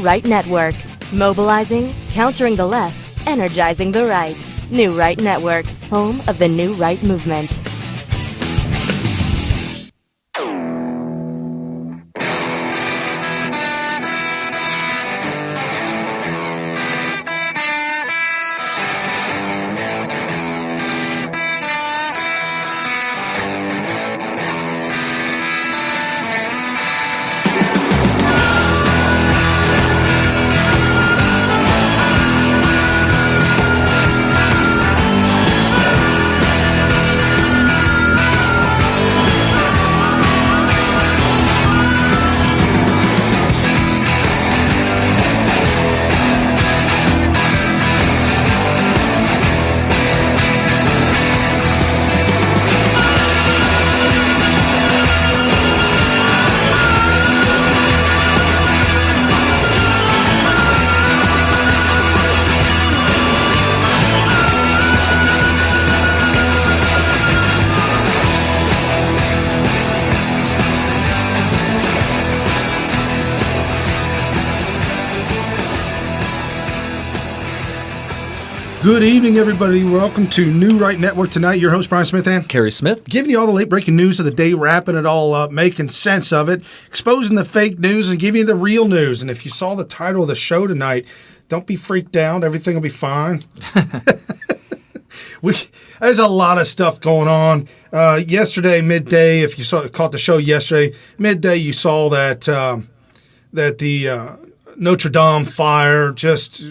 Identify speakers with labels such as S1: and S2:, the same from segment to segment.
S1: Right Network. Mobilizing, countering the left, energizing the right. New Right Network, home of the New Right movement.
S2: Good evening, everybody. Welcome to New Right Network tonight. Your host, Brian Smith and
S3: Kerry Smith.
S2: Giving you all the late-breaking news of the day, wrapping it all up, making sense of it, exposing the fake news, and giving you the real news. And if you saw the title of the show tonight, don't be freaked out. Everything will be fine. There's a lot of stuff going on. Yesterday, midday, if you caught the show yesterday, midday, you saw that the Notre Dame fire just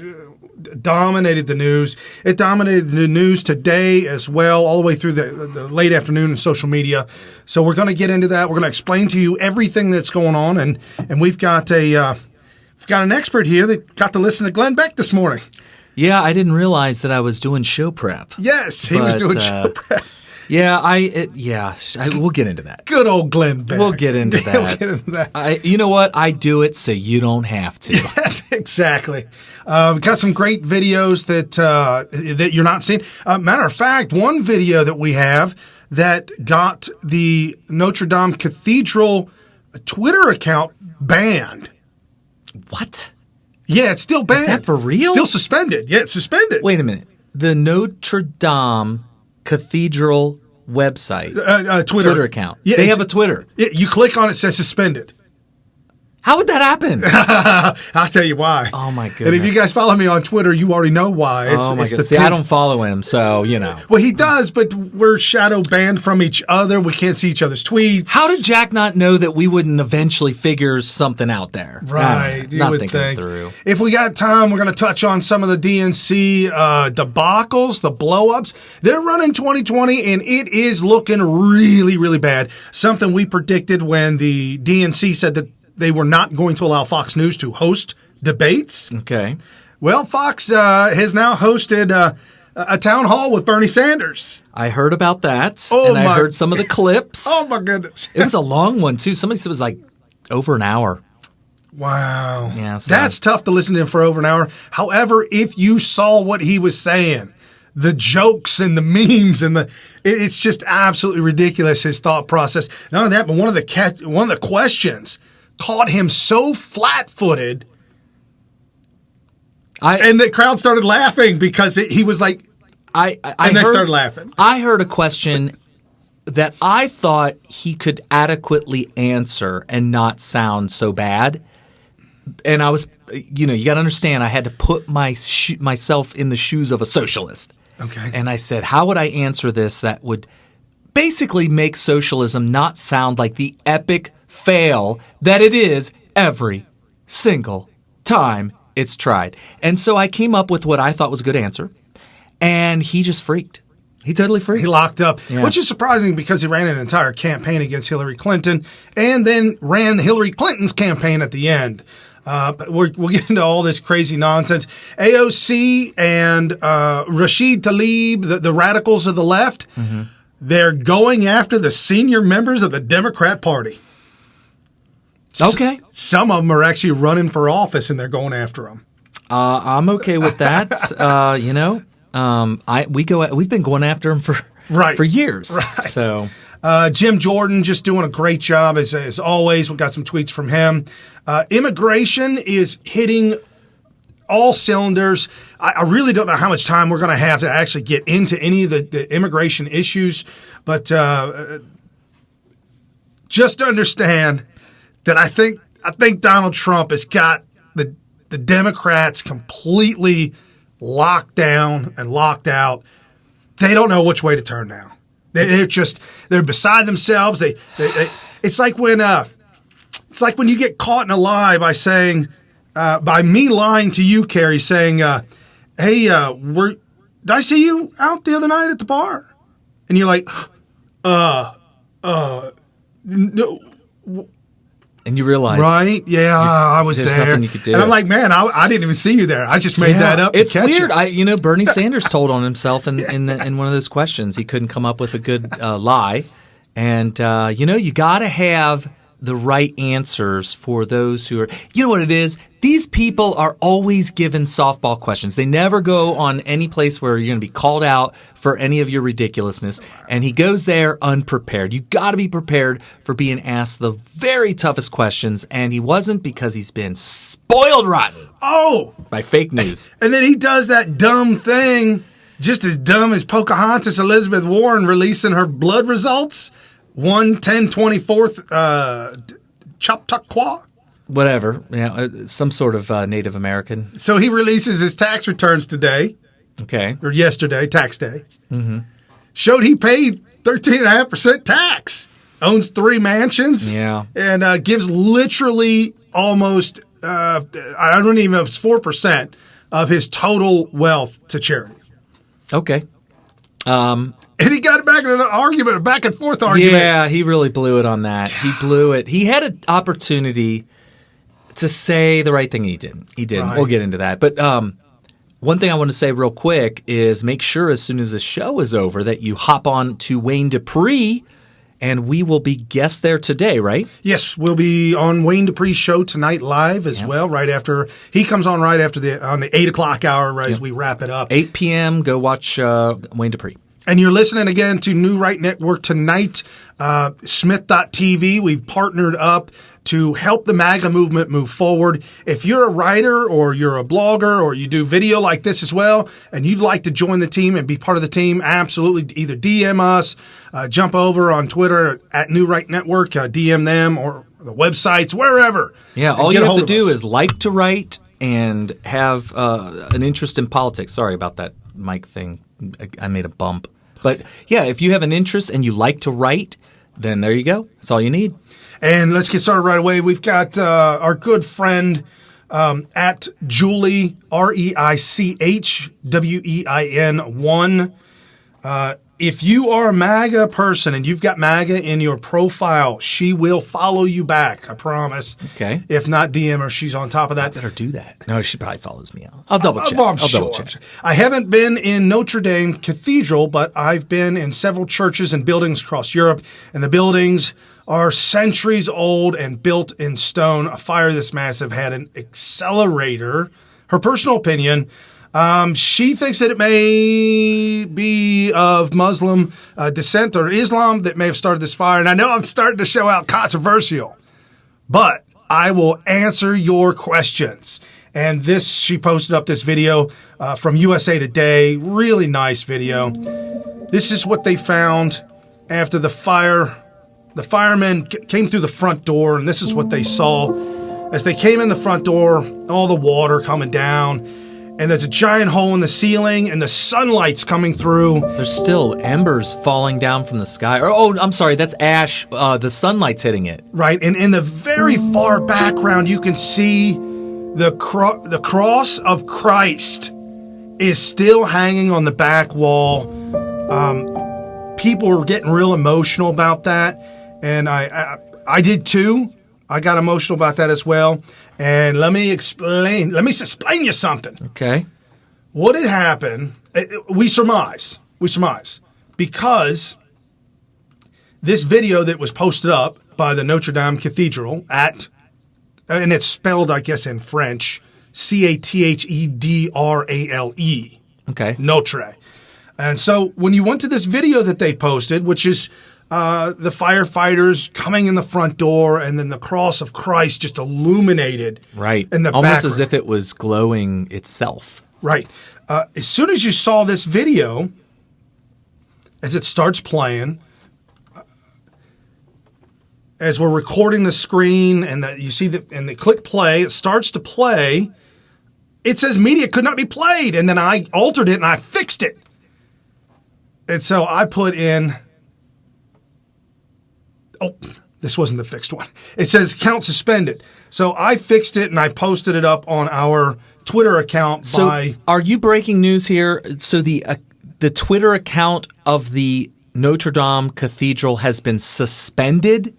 S2: dominated the news. It dominated the news today as well, all the way through the late afternoon in social media. So we're going to get into that. We're going to explain to you everything that's going on, and we've got an expert here that got to listen to Glenn Beck this morning.
S3: Yeah, I didn't realize that I was doing show prep.
S2: Yes, he was doing show prep.
S3: Yeah, we'll get into that.
S2: Good old Glenn Beck.
S3: We'll get into that.
S2: We'll get into that.
S3: You know what? I do it so you don't have to.
S2: Yes, exactly. We've got some great videos that you're not seeing. Matter of fact, one video that we have that got the Notre Dame Cathedral Twitter account banned.
S3: What?
S2: Yeah, it's still banned.
S3: Is that for real?
S2: Still suspended. Yeah, it's suspended.
S3: Wait a minute. The Notre Dame Cathedral website,
S2: Twitter
S3: account.
S2: Yeah,
S3: they have a Twitter.
S2: Yeah, you click on it, it says suspended.
S3: How would that happen?
S2: I'll tell you why.
S3: Oh, my goodness.
S2: And if you guys follow me on Twitter, you already know why.
S3: Oh, my goodness. See, I don't follow him, so, you know.
S2: Well, he does, but we're shadow banned from each other. We can't see each other's tweets.
S3: How did Jack not know that we wouldn't eventually figure something out there?
S2: Right.
S3: Not thinking it through.
S2: If we got time, we're going to touch on some of the DNC debacles, the blow-ups. They're running 2020, and it is looking really, really bad. Something we predicted when the DNC said that they were not going to allow Fox News to host debates.
S3: Okay.
S2: Well, Fox has now hosted a town hall with Bernie Sanders.
S3: I heard about that, I heard some of the clips.
S2: Oh, my goodness.
S3: It was a long one, too. Somebody said it was like over an hour.
S2: Wow.
S3: Yeah, so
S2: that's tough to listen to him for over an hour. However, if you saw what he was saying, the jokes and the memes and it's just absolutely ridiculous, his thought process. Not only that, but one of the questions caught him so flat-footed, and the crowd started laughing because he was like, they started laughing.
S3: I heard a question that I thought he could adequately answer and not sound so bad. And I was, you got to understand, I had to put myself in the shoes of a socialist.
S2: Okay.
S3: And I said, how would I answer this that would basically make socialism not sound like the epic fail that it is every single time it's tried? And so I came up with what I thought was a good answer, and he just freaked. He totally freaked.
S2: He locked up,
S3: yeah.
S2: Which is surprising because he ran an entire campaign against Hillary Clinton and then ran Hillary Clinton's campaign at the end. But we'll get into all this crazy nonsense. AOC and Rashid Tlaib, the radicals of the left, they're going after the senior members of the Democrat Party.
S3: Okay.
S2: Some of them are actually running for office, and they're going after them.
S3: I'm okay with that. We've been going after them for years.
S2: Right.
S3: So
S2: Jim Jordan just doing a great job as always. We've got some tweets from him. Immigration is hitting all cylinders. I really don't know how much time we're going to have to actually get into any of the immigration issues, but just understand that I think Donald Trump has got the Democrats completely locked down and locked out. They don't know which way to turn now. They're beside themselves. It's like when you get caught in a lie by saying, by me lying to you, Carrie, saying, "Hey, did I see you out the other night at the bar?" And you're like, no.
S3: And you realize,
S2: right? Yeah, I was there.
S3: There's nothing you could do.
S2: And I'm like, man, I didn't even see you there. I just made that up.
S3: It's weird. Bernie Sanders told on himself in one of those questions. He couldn't come up with a good lie. And, you got to have the right answers for those who are – you know what it is? These people are always given softball questions. They never go on any place where you're going to be called out for any of your ridiculousness. And he goes there unprepared. You got to be prepared for being asked the very toughest questions. And he wasn't, because he's been spoiled rotten.
S2: Oh,
S3: by fake news.
S2: And then he does that dumb thing, just as dumb as Pocahontas Elizabeth Warren releasing her blood results. 1/10/24 Choctaw.
S3: Whatever, some sort of Native American.
S2: So he releases his tax returns today.
S3: Okay.
S2: Or yesterday, tax day.
S3: Mm-hmm.
S2: Showed he paid 13.5% tax. Owns 3 mansions.
S3: Yeah.
S2: And gives literally almost, I don't even know if it's 4% of his total wealth to charity.
S3: Okay.
S2: And he got back in an argument, a back and forth argument.
S3: Yeah, he really blew it on that. He blew it. He had an opportunity to say the right thing. He didn't. Right. We'll get into that. But one thing I want to say real quick is make sure as soon as the show is over that you hop on to Wayne Dupree, and we will be guests there today, right?
S2: Yes, we'll be on Wayne Dupree's show tonight live as well, right after – he comes on right after on the 8 o'clock hour right as we wrap it up.
S3: 8 p.m., go watch Wayne Dupree.
S2: And you're listening again to New Right Network tonight, Smith.tv. We've partnered up to help the MAGA movement move forward. If you're a writer or you're a blogger or you do video like this as well, and you'd like to join the team and be part of the team, absolutely either DM us, jump over on Twitter at New Right Network, DM them, or the websites, wherever.
S3: Yeah, all you have to do is like to write and have an interest in politics. Sorry about that mic thing. I made a bump. But, yeah, if you have an interest and you like to write, then there you go. That's all you need.
S2: And let's get started right away. We've got our good friend at Julie, ReichWein1. If you are a MAGA person and you've got MAGA in your profile, she will follow you back, I promise.
S3: Okay.
S2: If not, DM her. She's on top of that.
S3: I better do that. No, she probably follows me out. I'll double check.
S2: I'll double check. I haven't been in Notre Dame Cathedral, but I've been in several churches and buildings across Europe, and the buildings are centuries old and built in stone. A fire this massive had an accelerator. Her personal opinion, she thinks that it may be of Muslim descent or Islam that may have started this fire. And I know I'm starting to show out controversial, but I will answer your questions. And she posted up this video from USA Today. Really nice video. This is what they found after the fire. The firemen came through the front door, and this is what they saw. As they came in the front door, all the water coming down, and there's a giant hole in the ceiling, and the sunlight's coming through.
S3: There's still embers falling down from the sky. I'm sorry, that's ash. The sunlight's hitting it.
S2: Right, and in the very far background, you can see the cross of Christ is still hanging on the back wall. People were getting real emotional about that, and I did too. I got emotional about that as well. And let me explain you something.
S3: Okay.
S2: What had happened, we surmise, because this video that was posted up by the Notre Dame Cathedral and it's spelled, I guess, in French, Cathedrale.
S3: Okay.
S2: Notre. And so when you went to this video that they posted, which is the firefighters coming in the front door, and then the cross of Christ just illuminated.
S3: Right.
S2: In the
S3: almost
S2: background.
S3: as if it was glowing itself.
S2: Right. As soon as you saw this video, as it starts playing, as we're recording the screen, and you see and they click play, it starts to play. It says media could not be played, and then I altered it and I fixed it. And so I put in. Oh, this wasn't the fixed one. It says account suspended. So I fixed it and I posted it up on our Twitter account.
S3: Are you breaking news here? So the Twitter account of the Notre Dame Cathedral has been suspended?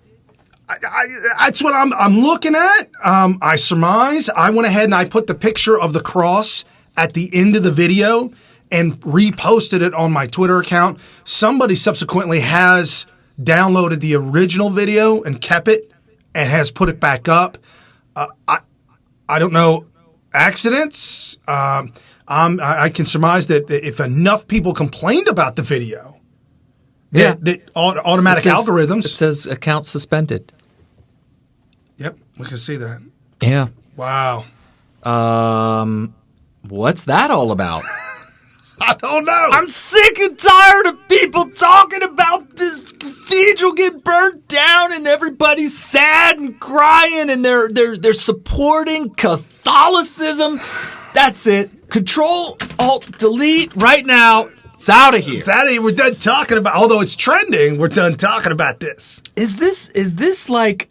S2: That's what I'm looking at. I surmise. I went ahead and I put the picture of the cross at the end of the video and reposted it on my Twitter account. Somebody subsequently has downloaded the original video and kept it and has put it back up. I don't know. Accidents. I can surmise that if enough people complained about the video, that automatic algorithms.
S3: It says account suspended.
S2: Yep, we can see that.
S3: Yeah.
S2: Wow.
S3: What's that all about?
S2: I don't know.
S3: I'm sick and tired of people talking about this cathedral getting burnt down, and everybody's sad and crying, and they're supporting Catholicism. That's it. Control, Alt, Delete right now. It's out of here.
S2: It's out of here. We're done talking about. Although it's trending, we're done talking about this.
S3: Is this like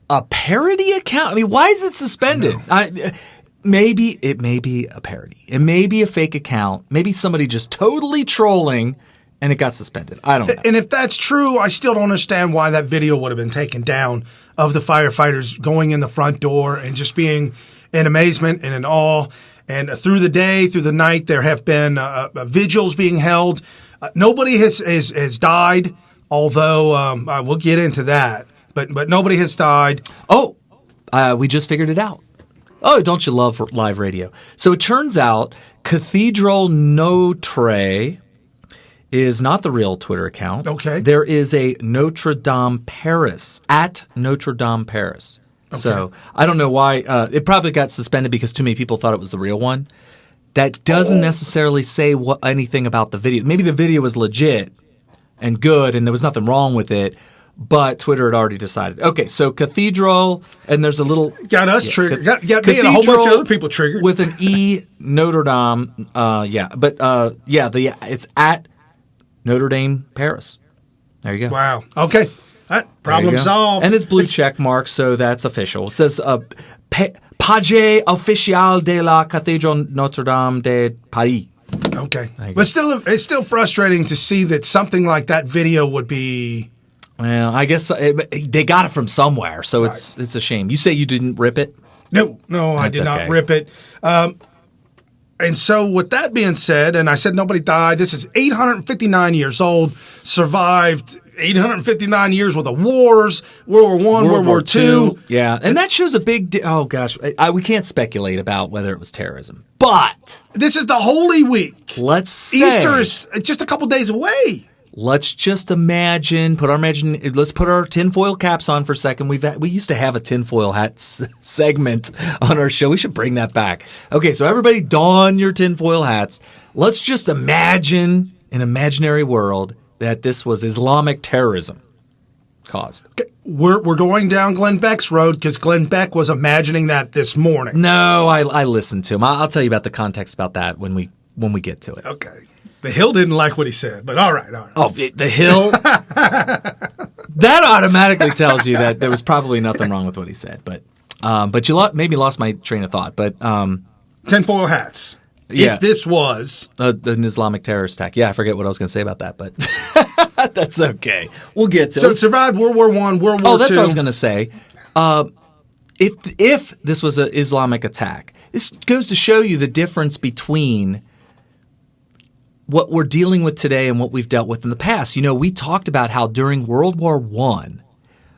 S3: a parody account? I mean, why is it suspended? Maybe it may be a parody. It may be a fake account. Maybe somebody just totally trolling and it got suspended. I don't know.
S2: And if that's true, I still don't understand why that video would have been taken down of the firefighters going in the front door and just being in amazement and in awe. And through the day, through the night, there have been vigils being held. Nobody has died, although we'll get into that. But nobody has died.
S3: Oh, we just figured it out. Oh, don't you love live radio? So it turns out Cathedral Notre is not the real Twitter account.
S2: Okay.
S3: There is a Notre Dame Paris, at Notre Dame Paris. Okay. So I don't know why. It probably got suspended because too many people thought it was the real one. That doesn't necessarily say anything about the video. Maybe the video was legit and good and there was nothing wrong with it. But Twitter had already decided. Okay, so Cathedral, and there's a little...
S2: Got us triggered. Got me and a whole bunch of other people triggered.
S3: With an E, Notre Dame. It's at Notre Dame, Paris. There you go.
S2: Wow. Okay. Problem solved.
S3: And it's blue check mark, so that's official. It says Page official de la Cathédrale Notre Dame de Paris.
S2: Okay. But still, it's still frustrating to see that something like that video would be...
S3: Well, I guess they got it from somewhere, so it's a shame. You say you didn't rip it?
S2: No, I did not rip it. And so with that being said, and I said nobody died, this is 859 years old, survived 859 years worth of wars, World War I, World War II.
S3: Yeah, and that shows a big oh gosh, we can't speculate about whether it was terrorism. But
S2: this is the Holy Week.
S3: Let's say
S2: Easter is just a couple days away.
S3: Let's just imagine. Let's put our tinfoil caps on for a second. We used to have a tinfoil hat segment on our show. We should bring that back. Okay, so everybody don your tinfoil hats. Let's just imagine an imaginary world that this was Islamic terrorism caused.
S2: Okay. We're going down Glenn Beck's road because Glenn Beck was imagining that this morning.
S3: No, I listened to him. I'll tell you about the context about that when we get to it.
S2: Okay. The Hill didn't like what he said, but all right.
S3: Oh, the Hill? That automatically tells you that there was probably nothing wrong with what he said. But you maybe lost my train of thought. But
S2: tinfoil hats. Yeah. If this was
S3: an Islamic terrorist attack. Yeah, I forget what I was going to say about that, but that's okay. We'll get to it.
S2: So it survived World War I, World War II.
S3: Oh, that's what I was going to say. If this was an Islamic attack, this goes to show you the difference between what we're dealing with today and what we've dealt with in the past. You know, we talked about how during World War I,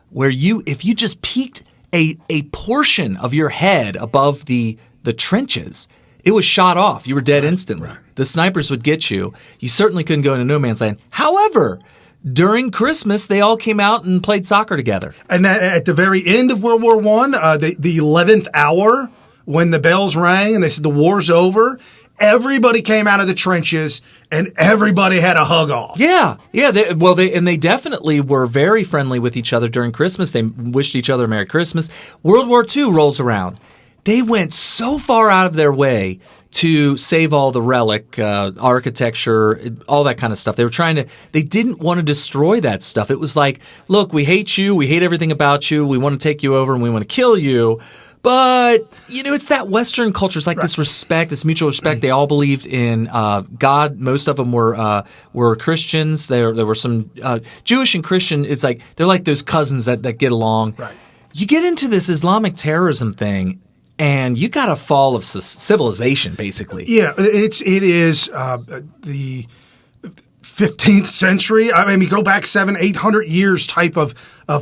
S3: where if you just peeked a portion of your head above the trenches, it was shot off. You were dead instantly. Right. The snipers would get you. You certainly couldn't go into no man's land. However, during Christmas, they all came out and played soccer together.
S2: And at the very end of World War I, the 11th hour, when the bells rang and they said the war's over, everybody came out of the trenches and everybody had a hug off.
S3: Yeah. They definitely were very friendly with each other during Christmas. They wished each other a Merry Christmas. World War II rolls around. They went so far out of their way to save all the relic, architecture, all that kind of stuff. They didn't want to destroy that stuff. It was like, look, we hate you. We hate everything about you. We want to take you over and we want to kill you. But, it's that Western culture. It's like this respect, this mutual respect. They all believed in God. Most of them were Christians. There were some Jewish and Christian. It's like they're like those cousins that get along.
S2: Right.
S3: You get into this Islamic terrorism thing, and you got a fall of civilization, basically.
S2: Yeah, it is the 15th century. I mean, go back 700-800 years type of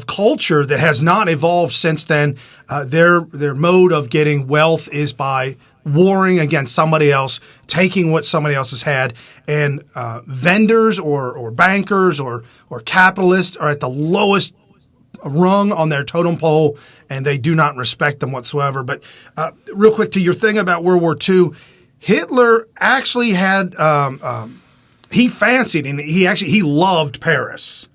S2: culture that has not evolved since then. Their mode of getting wealth is by warring against somebody else, taking what somebody else has had, and vendors or bankers or capitalists are at the lowest rung on their totem pole, and they do not respect them whatsoever. But real quick to your thing about World War II, Hitler actually had he fancied and he loved Paris.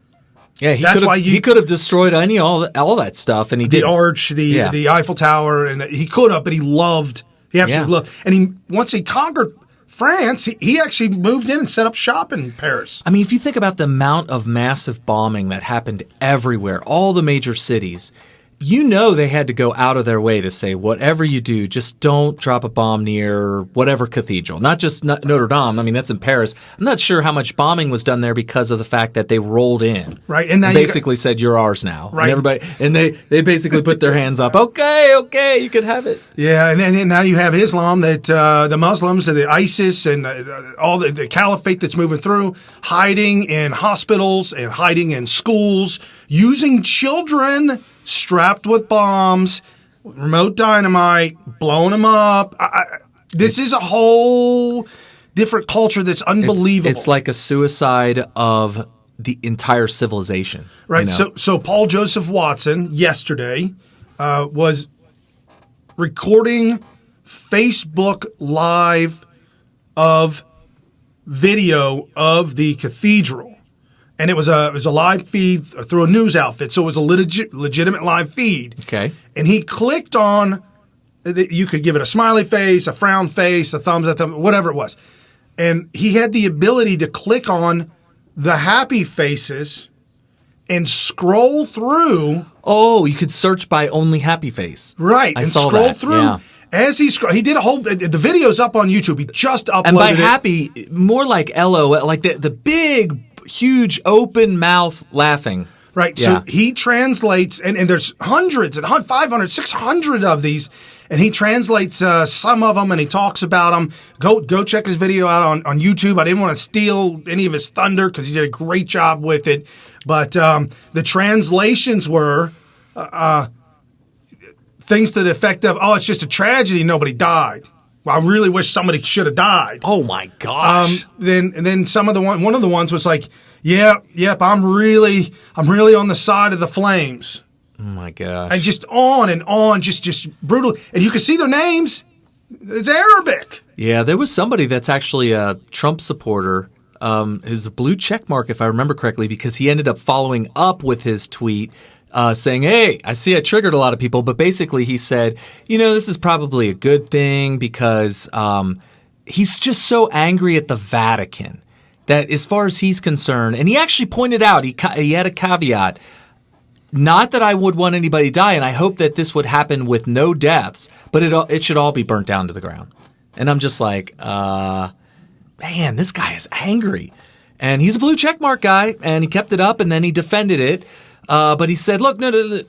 S3: Yeah, he could have destroyed all that stuff, and he did.
S2: The Arch, the Eiffel Tower, and he could have, but he absolutely loved. And once he conquered France, he actually moved in and set up shop in Paris.
S3: I mean, if you think about the amount of massive bombing that happened everywhere, all the major cities, they had to go out of their way to say, whatever you do, just don't drop a bomb near whatever cathedral. Not just Notre Dame. I mean, that's in Paris. I'm not sure how much bombing was done there because of the fact that they rolled in.
S2: Right. And now
S3: basically said, you're ours now.
S2: Right.
S3: And they basically put their hands up. Okay, you can have it.
S2: Yeah, and then now you have Islam, that the Muslims and the ISIS and all the caliphate that's moving through, hiding in hospitals and hiding in schools, using children strapped with bombs, remote dynamite, blowing them up. This is a whole different culture that's unbelievable.
S3: It's like a suicide of the entire civilization.
S2: Right. So Paul Joseph Watson yesterday was recording Facebook Live of video of the cathedral. And it was a live feed through a news outfit, so it was a legitimate live feed.
S3: Okay.
S2: And he clicked on, you could give it a smiley face, a frown face, a thumbs up, whatever it was. And he had the ability to click on the happy faces and scroll through.
S3: Oh, you could search by only happy face.
S2: Right.
S3: I
S2: and
S3: saw
S2: scroll
S3: that.
S2: through.
S3: Yeah.
S2: As he did the video's up on YouTube. He just uploaded it.
S3: And by happy, more like LOL, like the big, huge open mouth laughing.
S2: Right.
S3: Yeah.
S2: So he translates, and there's hundreds and 500, 600 of these, and he translates some of them, and he talks about them. Go check his video out on YouTube. I didn't want to steal any of his thunder because he did a great job with it. But the translations were things to the effect of, it's just a tragedy, nobody died. Well, I really wish somebody should have died.
S3: Oh my gosh.
S2: Then one of the ones was like, yep, I'm really on the side of the flames.
S3: Oh my gosh.
S2: And just on, just brutal. And you can see their names. It's Arabic.
S3: Yeah, there was somebody that's actually a Trump supporter who's a blue check mark, if I remember correctly, because he ended up following up with his tweet saying, hey, I see I triggered a lot of people, but basically he said, this is probably a good thing because he's just so angry at the Vatican that as far as he's concerned, and he actually pointed out, he had a caveat, not that I would want anybody to die, and I hope that this would happen with no deaths, but it should all be burnt down to the ground. And I'm just like, man, this guy is angry. And he's a blue checkmark guy, and he kept it up, and then he defended it. But he said, look, no,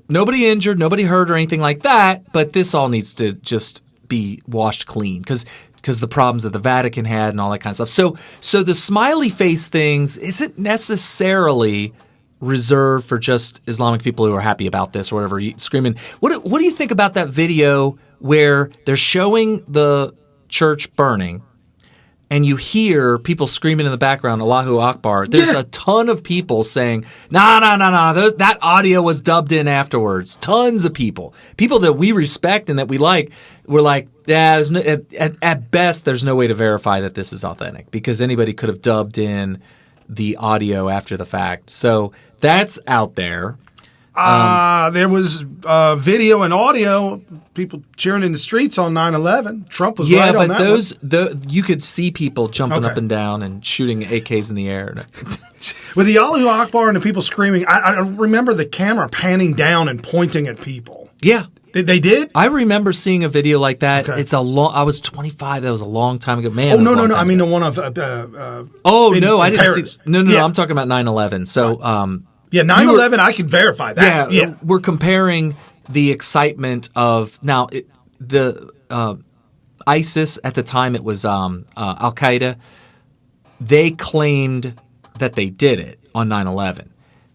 S3: nobody injured, nobody hurt or anything like that, but this all needs to just be washed clean because the problems that the Vatican had and all that kind of stuff. So the smiley face things isn't necessarily reserved for just Islamic people who are happy about this or whatever, screaming. What do you think about that video where they're showing the church burning? and you hear people screaming in the background, Allahu Akbar, there's a ton of people saying, nah, that audio was dubbed in afterwards. Tons of people that we respect and that we like, were like, yeah, at best, there's no way to verify that this is authentic because anybody could have dubbed in the audio after the fact. So that's out there.
S2: There was video and audio, people cheering in the streets on 9/11. Trump was right on that
S3: one. You could see people jumping up and down and shooting AKs in the air.
S2: With the Allahu Akbar and the people screaming, I remember the camera panning down and pointing at people.
S3: Yeah.
S2: They did?
S3: I remember seeing a video like that.
S2: Okay.
S3: I was 25. That was a long time ago. Man.
S2: Oh, no. I mean, the one of
S3: I didn't
S2: Paris.
S3: see. No. I'm talking about 9/11. So,
S2: yeah, 9/11, I could verify that.
S3: Yeah. We're comparing the excitement of the ISIS at the time. It was Al Qaeda. They claimed that they did it on 9/11.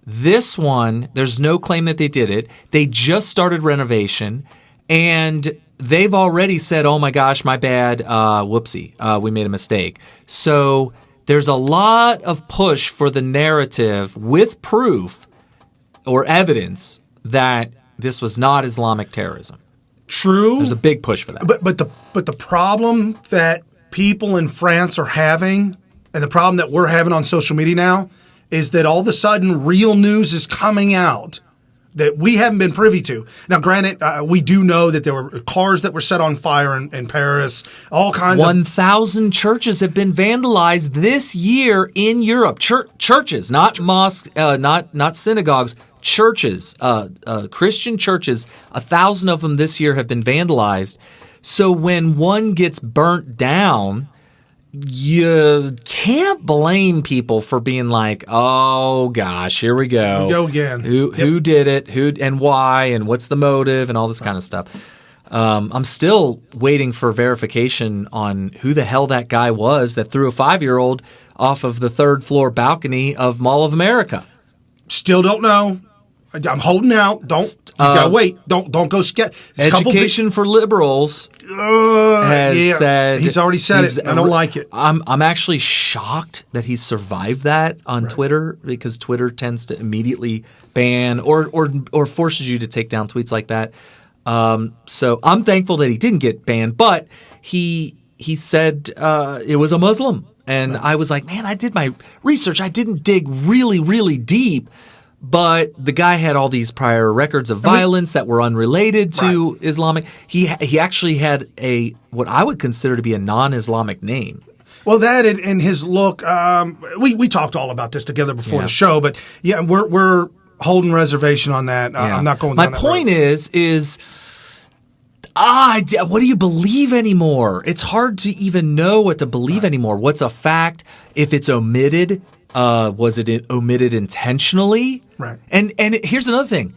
S3: This one, there's no claim that they did it. They just started renovation, and they've already said, "Oh my gosh, my bad, whoopsie, we made a mistake." So there's a lot of push for the narrative with proof or evidence that this was not Islamic terrorism.
S2: True.
S3: There's a big push for that.
S2: But the problem that people in France are having, and the problem that we're having on social media now, is that all of a sudden real news is coming out that we haven't been privy to. Now, granted, we do know that there were cars that were set on fire in Paris, all kinds
S3: 1,000 churches have been vandalized this year in Europe. Churches, not mosques, not synagogues, churches, Christian churches, 1,000 of them this year have been vandalized. So when one gets burnt down, you can't blame people for being like, oh gosh, here we go.
S2: Here we go again.
S3: Who did it? Who and why? And what's the motive? And all this kind of stuff. I'm still waiting for verification on who the hell that guy was that threw a 5-year-old off of the 3rd floor balcony of Mall of America.
S2: Still don't know. I'm holding out. You gotta wait. Don't go sketch.
S3: Education for Liberals has said
S2: he's already said it. I don't like it.
S3: I'm actually shocked that he survived that on Twitter because Twitter tends to immediately ban or forces you to take down tweets like that. So I'm thankful that he didn't get banned, but he said it was a Muslim, and I was like, man, I did my research. I didn't dig really, really deep. But the guy had all these prior records of violence that were unrelated to Islamic. He actually had what I would consider to be a non-Islamic name.
S2: Well, that and his look. We talked all about this together before the show, but yeah, we're holding reservation on that. I'm not going.
S3: My point is what do you believe anymore? It's hard to even know what to believe anymore. What's a fact? If it's omitted. Was it omitted intentionally?
S2: Right.
S3: And here's another thing.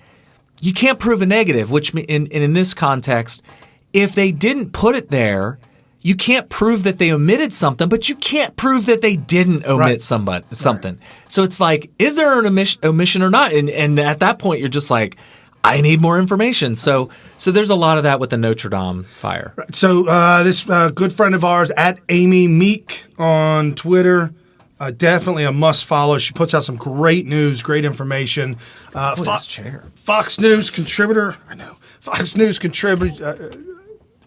S3: You can't prove a negative, which in this context, if they didn't put it there, you can't prove that they omitted something, but you can't prove that they didn't omit something. Right. So it's like, is there an omission or not? And at that point, you're just like, I need more information. So there's a lot of that with the Notre Dame fire.
S2: Right. So this good friend of ours, at Amy Meek on Twitter, definitely a must follow. She puts out some great news, great information. Fox News contributor. I know. Fox News contributor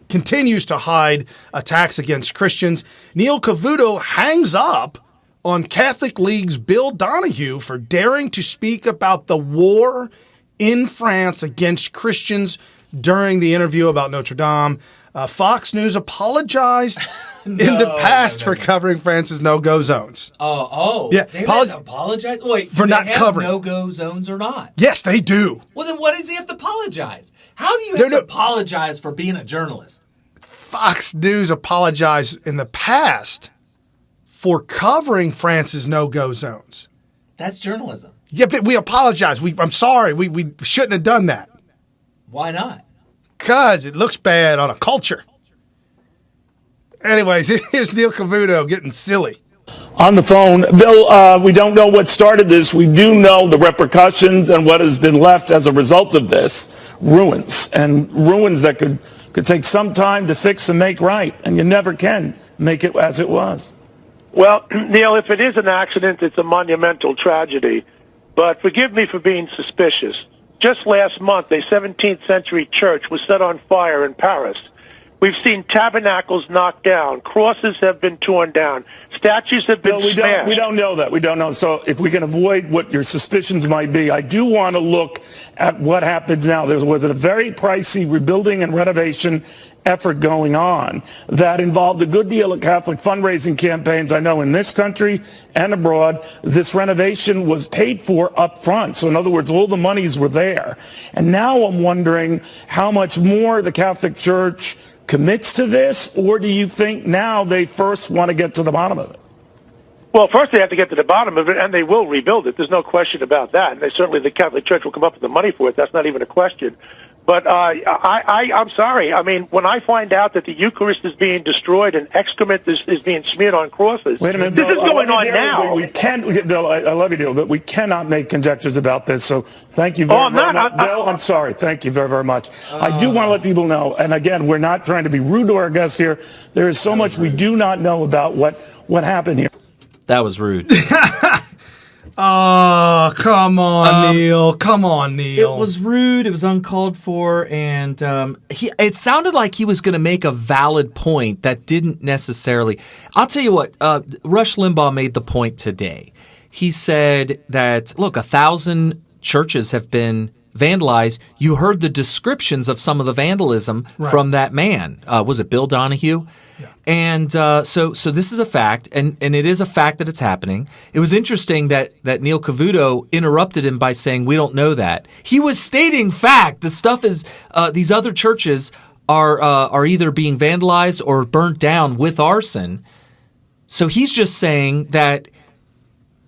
S2: continues to hide attacks against Christians. Neil Cavuto hangs up on Catholic League's Bill Donahue for daring to speak about the war in France against Christians during the interview about Notre Dame. Fox News apologized in the past for covering France's no-go zones.
S3: Yeah. They apologize? Wait,
S2: for not covering
S3: no-go zones or not?
S2: Yes, they do.
S3: Well, then what does he have to apologize? How do you have to apologize for being a journalist?
S2: Fox News apologized in the past for covering France's no-go zones.
S3: That's journalism.
S2: Yeah, but we apologize. I'm sorry. We shouldn't have done that.
S3: Why not?
S2: Because it looks bad on a culture. Anyways, here's Neil Cavuto getting silly.
S4: On the phone, Bill, we don't know what started this. We do know the repercussions and what has been left as a result of this. Ruins, and ruins that could take some time to fix and make right, and you never can make it as it was.
S5: Well, Neil, if it is an accident, it's a monumental tragedy. But forgive me for being suspicious. Just last month, a 17th century church was set on fire in Paris. We've seen tabernacles knocked down. Crosses have been torn down. Statues have been smashed.
S4: We don't know that. We don't know. So if we can avoid what your suspicions might be, I do want to look at what happens now. There was a very pricey rebuilding and renovation effort going on that involved a good deal of Catholic fundraising campaigns. I know in this country and abroad, this renovation was paid for up front. So in other words, all the monies were there. And now I'm wondering how much more the Catholic Church commits to this, or do you think now they first want to get to the bottom of it?
S5: Well, first they have to get to the bottom of it, and they will rebuild it. There's no question about that. And certainly the Catholic Church will come up with the money for it. That's not even a question. But I'm sorry. I mean, when I find out that the Eucharist is being destroyed and excrement is being smeared on crosses,
S4: wait a minute,
S5: this
S4: Bill,
S5: is going on now.
S4: We can't, Bill, I love you, Bill, but we cannot make conjectures about this. So thank you very much. Bill, I'm sorry. Thank you very, very much. I do want to let people know, and again, we're not trying to be rude to our guests here. There is so much we do not know about what happened here.
S3: That was rude.
S2: Oh, come on, Neil. Come on, Neil.
S3: It was rude. It was uncalled for. And it sounded like he was going to make a valid point that didn't necessarily. I'll tell you what, Rush Limbaugh made the point today. He said that, look, 1,000 churches have been vandalized. You heard the descriptions of some of the vandalism from that man. Was it Bill Donahue? Yeah. And so this is a fact, and it is a fact that it's happening. It was interesting that Neil Cavuto interrupted him by saying, we don't know that. He was stating fact. The stuff is these other churches are either being vandalized or burnt down with arson. So he's just saying that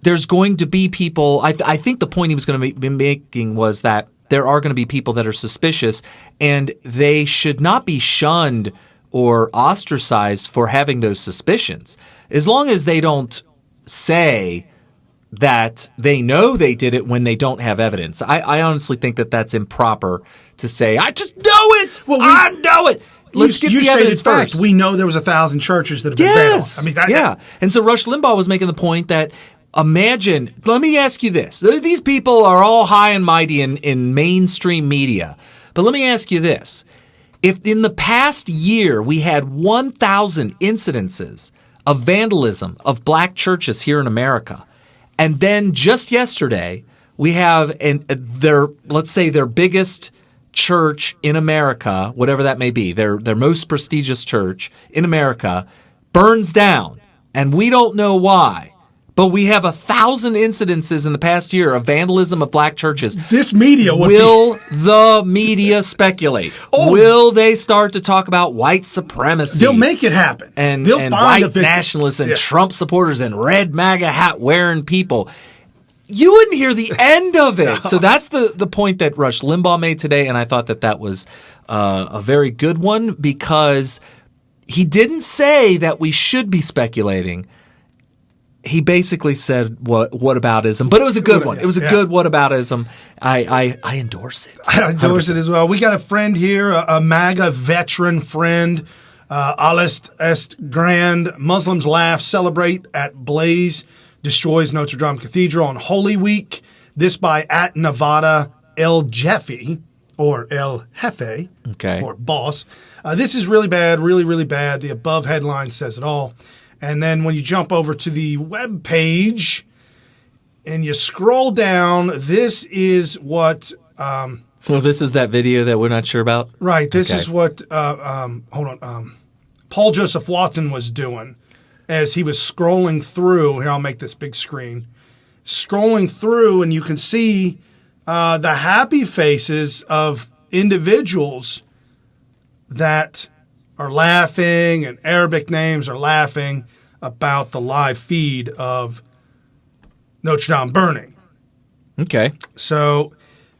S3: there's going to be people. I think the point he was going to be making was that there are going to be people that are suspicious, and they should not be shunned or ostracized for having those suspicions. As long as they don't say that they know they did it when they don't have evidence. I honestly think that that's improper to say, I just know it! Well, I know it! Let's get the evidence first.
S2: We know there was 1,000 churches that have been vandalized.
S3: Yeah. And so Rush Limbaugh was making the point that imagine, let me ask you this. These people are all high and mighty in mainstream media. But let me ask you this. If in the past year we had 1,000 incidences of vandalism of black churches here in America, and then just yesterday we have let's say their biggest church in America, whatever that may be, their most prestigious church in America, burns down, and we don't know why. But we have 1,000 incidences in the past year of vandalism of black churches.
S2: This media
S3: will the media speculate? Will they start to talk about white supremacy?
S2: They'll make it happen.
S3: And
S2: they'll find
S3: white nationalists and Trump supporters and red MAGA hat wearing people. You wouldn't hear the end of it. No. So that's the point that Rush Limbaugh made today, and I thought that was a very good one because he didn't say that we should be speculating. He basically said whataboutism, but it was a good one. It was a good whataboutism. I endorse it.
S2: I endorse it as well. We got a friend here, a MAGA veteran friend. Alist est grand. Muslims laugh, celebrate at Blaze destroys Notre Dame Cathedral on Holy Week. This by at Nevada El Jefe or El Jefe for boss. This is really bad, really, really bad. The above headline says it all. And then when you jump over to the web page and you scroll down, this is what
S3: well, this is that video that we're not sure about?
S2: Right. This is what Paul Joseph Watson was doing as he was scrolling through. Here, I'll make this big screen. Scrolling through, and you can see the happy faces of individuals that are laughing, and Arabic names are laughing about the live feed of Notre Dame burning.
S3: Okay.
S2: So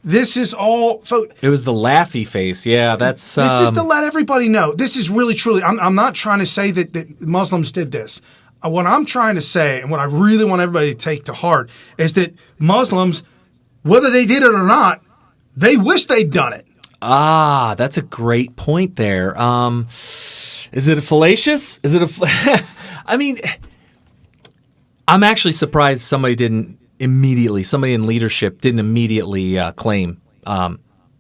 S2: this is all. So
S3: it was the laughy face. Yeah, that's.
S2: This is to let everybody know. This is really, truly. I'm not trying to say that Muslims did this. What I'm trying to say, and what I really want everybody to take to heart, is that Muslims, whether they did it or not, they wish they'd done it.
S3: Ah, that's a great point there. Is it a fallacious? Is it a? I mean, I'm actually surprised somebody in leadership didn't immediately claim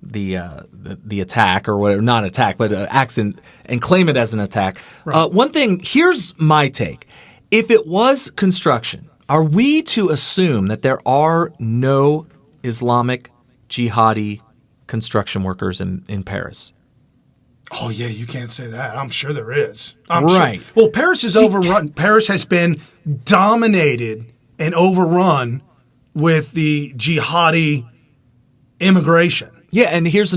S3: the attack or whatever, not attack, but accident, and claim it as an attack. Right. One thing, here's my take. If it was construction, are we to assume that there are no Islamic jihadi construction workers in Paris?
S2: Oh, yeah, you can't say that. I'm sure there is.
S3: Right.
S2: Sure. Well, Paris is overrun. Paris has been dominated and overrun with the jihadi immigration.
S3: Yeah, and here's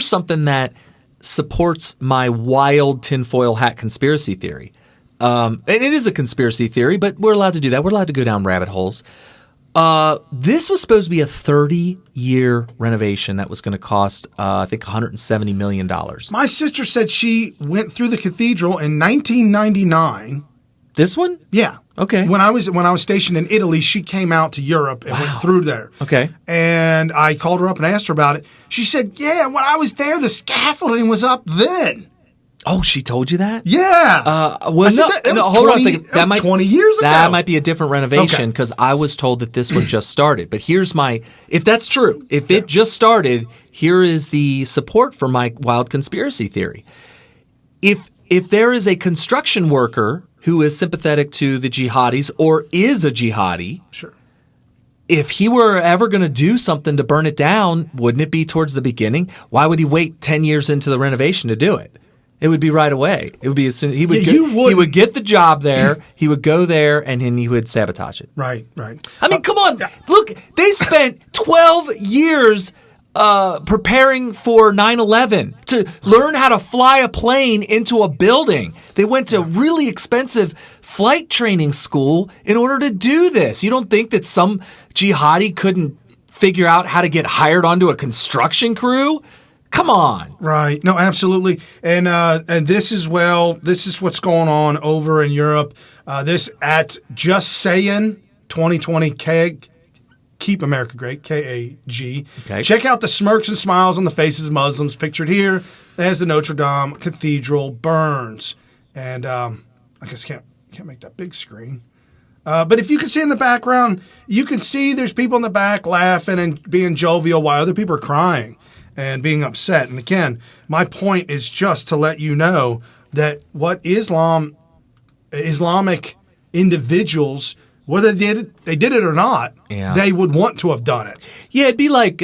S3: something that supports my wild tinfoil hat conspiracy theory. And it is a conspiracy theory, but we're allowed to do that. We're allowed to go down rabbit holes. This was supposed to be a 30-year renovation that was going to cost, I think, $170 million.
S2: My sister said she went through the cathedral in 1999.
S3: This one?
S2: Yeah.
S3: Okay.
S2: When I was stationed in Italy, she came out to Europe and went through there.
S3: Okay.
S2: And I called her up and asked her about it. She said, yeah, when I was there, the scaffolding was up then.
S3: Oh, she told you that?
S2: Yeah.
S3: Hold on a second.
S2: That might 20 years ago.
S3: That might be a different renovation because I was told that this one just started. But here's if that's true, if it just started, here is the support for my wild conspiracy theory. If there is a construction worker who is sympathetic to the jihadis or is a jihadi,
S2: sure.
S3: If he were ever going to do something to burn it down, wouldn't it be towards the beginning? Why would he wait 10 years into the renovation to do it? It would be right away. It would be as soon he would get the job there. He would go there and then he would sabotage it.
S2: Right.
S3: I mean, come on. Look, they spent 12 years preparing for 9/11 to learn how to fly a plane into a building. They went to really expensive flight training school in order to do this. You don't think that some jihadi couldn't figure out how to get hired onto a construction crew? Come on.
S2: Right. No, absolutely. And this is what's going on over in Europe. This at Just Saying 2020 KAG. Keep America Great, KAG.
S3: Okay.
S2: Check out the smirks and smiles on the faces of Muslims pictured here as the Notre Dame Cathedral burns. And I guess can't make that big screen. But if you can see in the background, you can see there's people in the back laughing and being jovial while other people are crying and being upset. And again, my point is just to let you know that what Islamic individuals, whether they did it or not, they would want to have done it.
S3: Yeah, it'd be like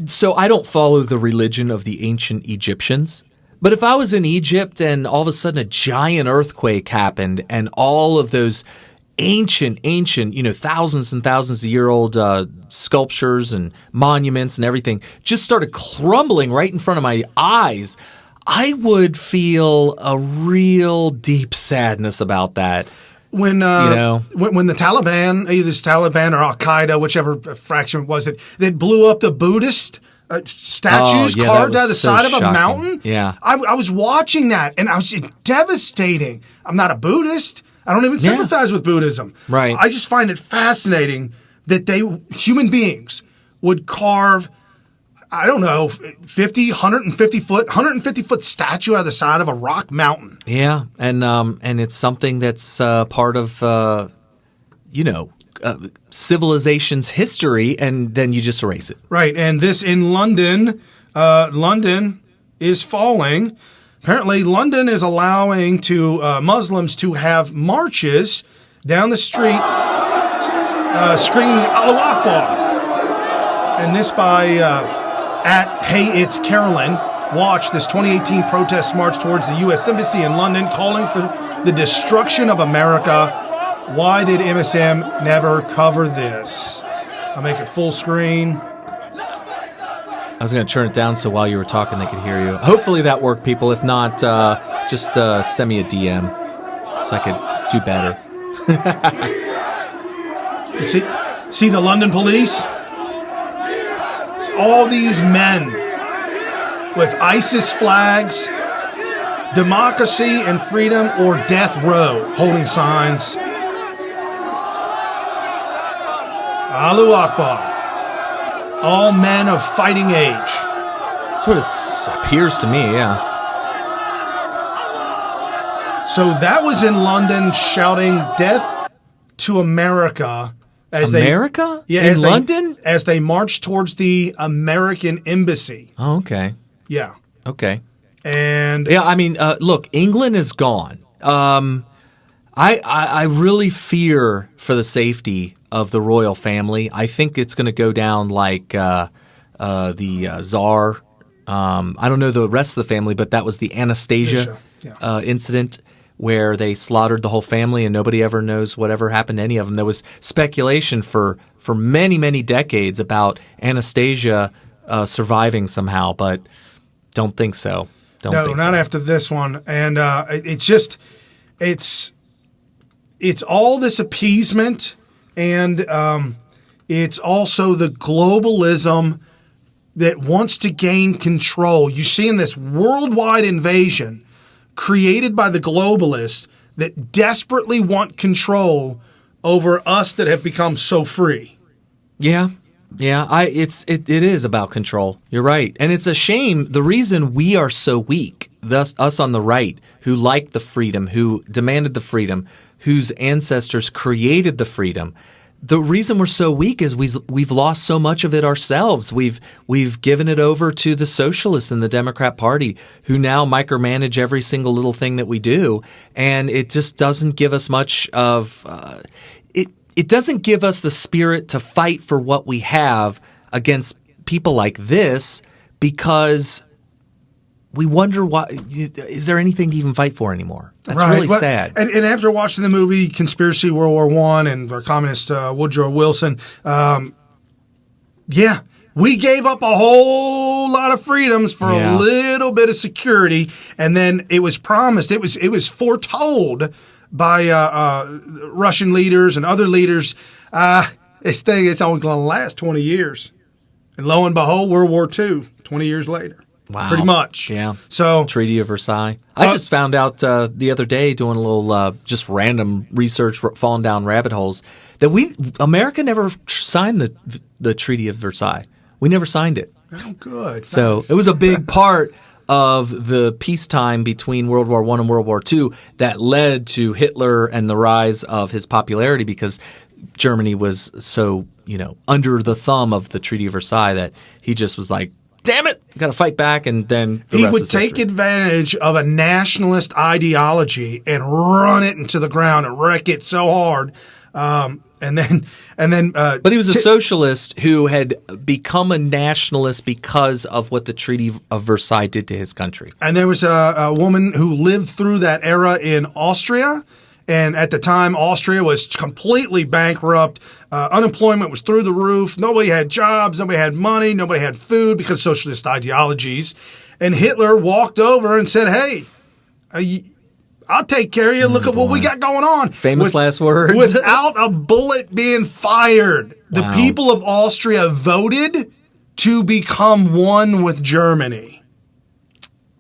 S3: so I don't follow the religion of the ancient Egyptians. But if I was in Egypt and all of a sudden a giant earthquake happened and all of those ancient, thousands and thousands of year old sculptures and monuments and everything just started crumbling right in front of my eyes, I would feel a real deep sadness about that.
S2: When the Taliban, either it's Taliban or Al Qaeda, whichever fraction was it, that blew up the Buddhist statues carved out of the side of a mountain.
S3: Yeah,
S2: I was watching that and I was devastating. I'm not a Buddhist. I don't even sympathize with Buddhism.
S3: Right.
S2: I just find it fascinating that human beings would carve, I don't know, 150 foot statue out of the side of a rock mountain.
S3: Yeah, and it's something that's part of civilization's history, and then you just erase it.
S2: Right, and this in London. London is falling. Apparently, London is allowing Muslims to have marches down the street screaming Allahu Akbar. And this by at Hey It's Carolyn. Watch this 2018 protest march towards the U.S. Embassy in London calling for the destruction of America. Why did MSM never cover this? I'll make it full screen.
S3: I was going to turn it down so while you were talking they could hear you. Hopefully that worked, people. If not, just send me a DM so I could do better.
S2: See the London police? All these men with ISIS flags, democracy and freedom or death row holding signs. Allahu Akbar. All men of fighting age.
S3: That's what it appears to me, yeah.
S2: So that was in London shouting death to America.
S3: In London?
S2: As they marched towards the American embassy.
S3: Oh, okay.
S2: Yeah.
S3: Okay.
S2: And
S3: yeah, I mean, look, England is gone. I really fear for the safety of the royal family. I think it's going to go down like the Tsar. I don't know the rest of the family, but that was the Anastasia incident where they slaughtered the whole family and nobody ever knows whatever happened to any of them. There was speculation for many, many decades about Anastasia surviving somehow, but don't think so.
S2: No, not after this one. And it's all this appeasement, and it's also the globalism that wants to gain control. You see in this worldwide invasion created by the globalists that desperately want control over us that have become so free.
S3: Yeah. It is about control. You're right. And it's a shame. The reason we are so weak, thus us on the right, who liked the freedom, who demanded the freedom, whose ancestors created the freedom, the reason we're so weak is we've lost so much of it ourselves. We've given it over to the socialists in the Democrat Party, who now micromanage every single little thing that we do, and it just doesn't give us much of it doesn't give us the spirit to fight for what we have against people like this, because we wonder why is there anything to even fight for anymore? That's really sad.
S2: And after watching the movie Conspiracy World War I and our communist Woodrow Wilson, we gave up a whole lot of freedoms for a little bit of security, and then it was promised. It was foretold by Russian leaders and other leaders. It's only going to last 20 years, and lo and behold, World War II, 20 years later.
S3: Wow.
S2: Pretty much.
S3: Yeah.
S2: So
S3: Treaty of Versailles. I just found out the other day doing a little just random research, falling down rabbit holes, that America never signed the Treaty of Versailles. We never signed it.
S2: Oh, good.
S3: So it was a big part of the peacetime between World War I and World War II that led to Hitler and the rise of his popularity, because Germany was so, under the thumb of the Treaty of Versailles that he just was like, damn it, got to fight back, and then
S2: he would take advantage of a nationalist ideology and run it into the ground and wreck it so hard. But
S3: he was a socialist who had become a nationalist because of what the Treaty of Versailles did to his country.
S2: And there was a woman who lived through that era in Austria. And at the time, Austria was completely bankrupt. Unemployment was through the roof. Nobody had jobs. Nobody had money. Nobody had food because of socialist ideologies. And Hitler walked over and said, hey, I'll take care of you. Look at what we got going on.
S3: Famous last words.
S2: Without a bullet being fired, the people of Austria voted to become one with Germany.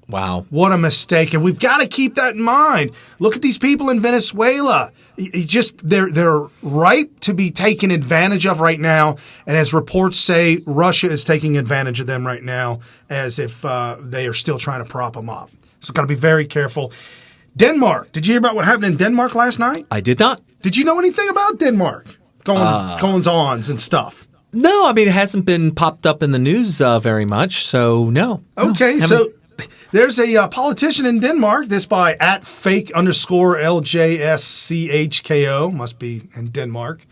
S3: Wow.
S2: What a mistake. And we've got to keep that in mind. Look at these people in Venezuela. They're ripe to be taken advantage of right now. And as reports say, Russia is taking advantage of them right now as if they are still trying to prop them up. So got to be very careful. Denmark. Did you hear about what happened in Denmark last night?
S3: I did not.
S2: Did you know anything about Denmark? Goings-ons and stuff.
S3: No, I mean, it hasn't been popped up in the news very much, so no.
S2: Okay, so there's a politician in Denmark, this by @fake_LJSCHKO, must be in Denmark.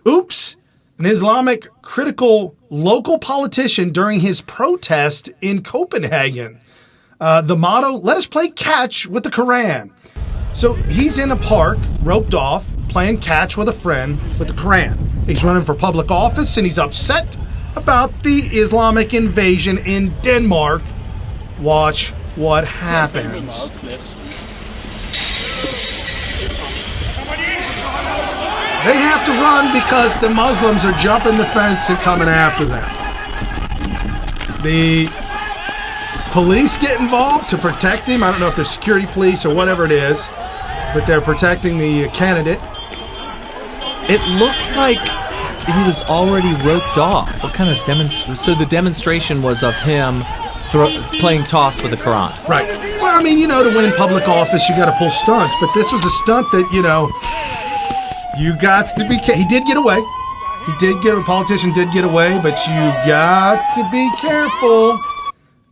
S2: Oops, an Islamic critical local politician during his protest in Copenhagen. The motto, let us play catch with the Quran. So he's in a park, roped off, playing catch with a friend with the Quran. He's running for public office, and he's upset about the Islamic invasion in Denmark. Watch what happens. They have to run because the Muslims are jumping the fence and coming after them. The police get involved to protect him. I don't know if they're security police or whatever it is, but they're protecting the candidate.
S3: It looks like he was already roped off. What kind of demonstration? So the demonstration was of him playing toss with the Quran.
S2: Right. Well, I mean, to win public office, you got to pull stunts. But this was a stunt that, You got to be. He did get away. A politician did get away, but you've got to be careful.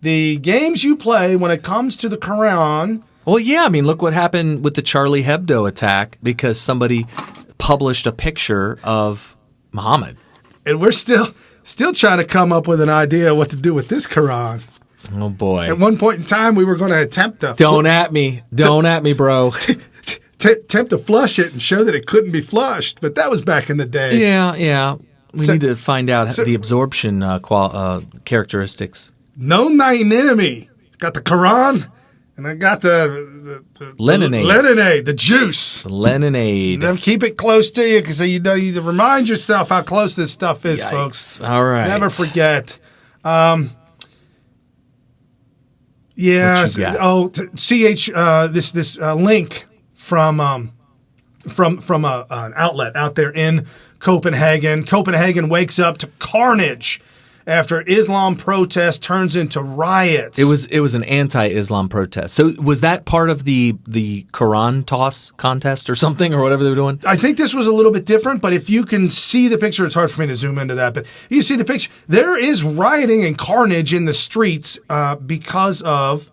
S2: The games you play when it comes to the Quran.
S3: Well, yeah, I mean, look what happened with the Charlie Hebdo attack because somebody published a picture of Muhammad.
S2: And we're still trying to come up with an idea what to do with this Quran.
S3: Oh, boy.
S2: At one point in time, we were going to attempt to...
S3: Don't at me, bro.
S2: Attempt to flush it and show that it couldn't be flushed, but that was back in the day.
S3: Yeah. We need to find out the absorption characteristics.
S2: Known thine enemy. Got the Quran, and I got the Leninade, the juice.
S3: The Leninade.
S2: And keep it close to you because you need to remind yourself how close this stuff is,
S3: Yikes.
S2: folks.
S3: All right.
S2: Never forget. Yeah. This link from an outlet out there in Copenhagen. Copenhagen wakes up to carnage after Islam protest turns into riots.
S3: It was an anti-Islam protest. So was that part of the Quran toss contest or something or whatever they were doing?
S2: I think this was a little bit different, but if you can see the picture, it's hard for me to zoom into that. But you see the picture. There is rioting and carnage in the streets because of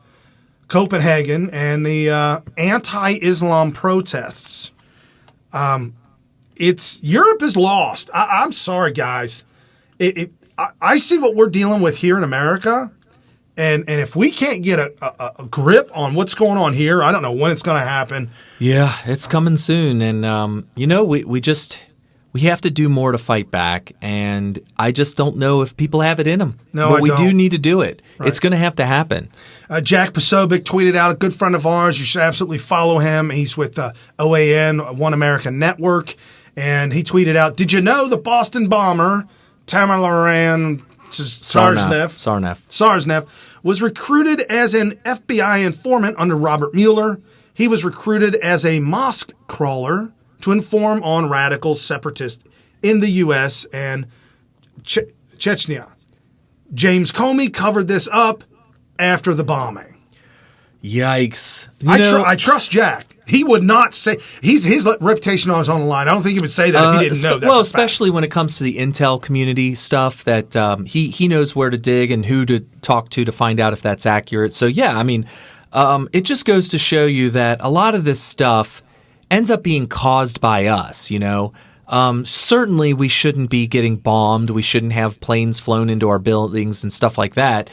S2: Copenhagen and the anti-Islam protests. Europe is lost. I'm sorry, guys. I see what we're dealing with here in America, and if we can't get a grip on what's going on here, I don't know when it's going to happen.
S3: Yeah, it's coming soon, and we have to do more to fight back, and I just don't know if people have it in them.
S2: No,
S3: but we
S2: don't.
S3: do need to do it.
S2: Right.
S3: It's going to have to happen.
S2: Jack Posobiec tweeted out, a good friend of ours. You should absolutely follow him. He's with OAN, One American Network, and he tweeted out, "Did you know the Boston bomber Tamerlan Tsarnaev was recruited as an FBI informant under Robert Mueller. He was recruited as a mosque crawler to inform on radical separatists in the U.S. and Chechnya. James Comey covered this up after the bombing."
S3: Yikes.
S2: I trust Jack. He would not say his reputation is on the line. I don't think he would say that if he didn't know that.
S3: Well, especially when it comes to the intel community stuff, that he knows where to dig and who to talk to find out if that's accurate. So yeah, I mean, it just goes to show you that a lot of this stuff ends up being caused by us. Certainly we shouldn't be getting bombed. We shouldn't have planes flown into our buildings and stuff like that.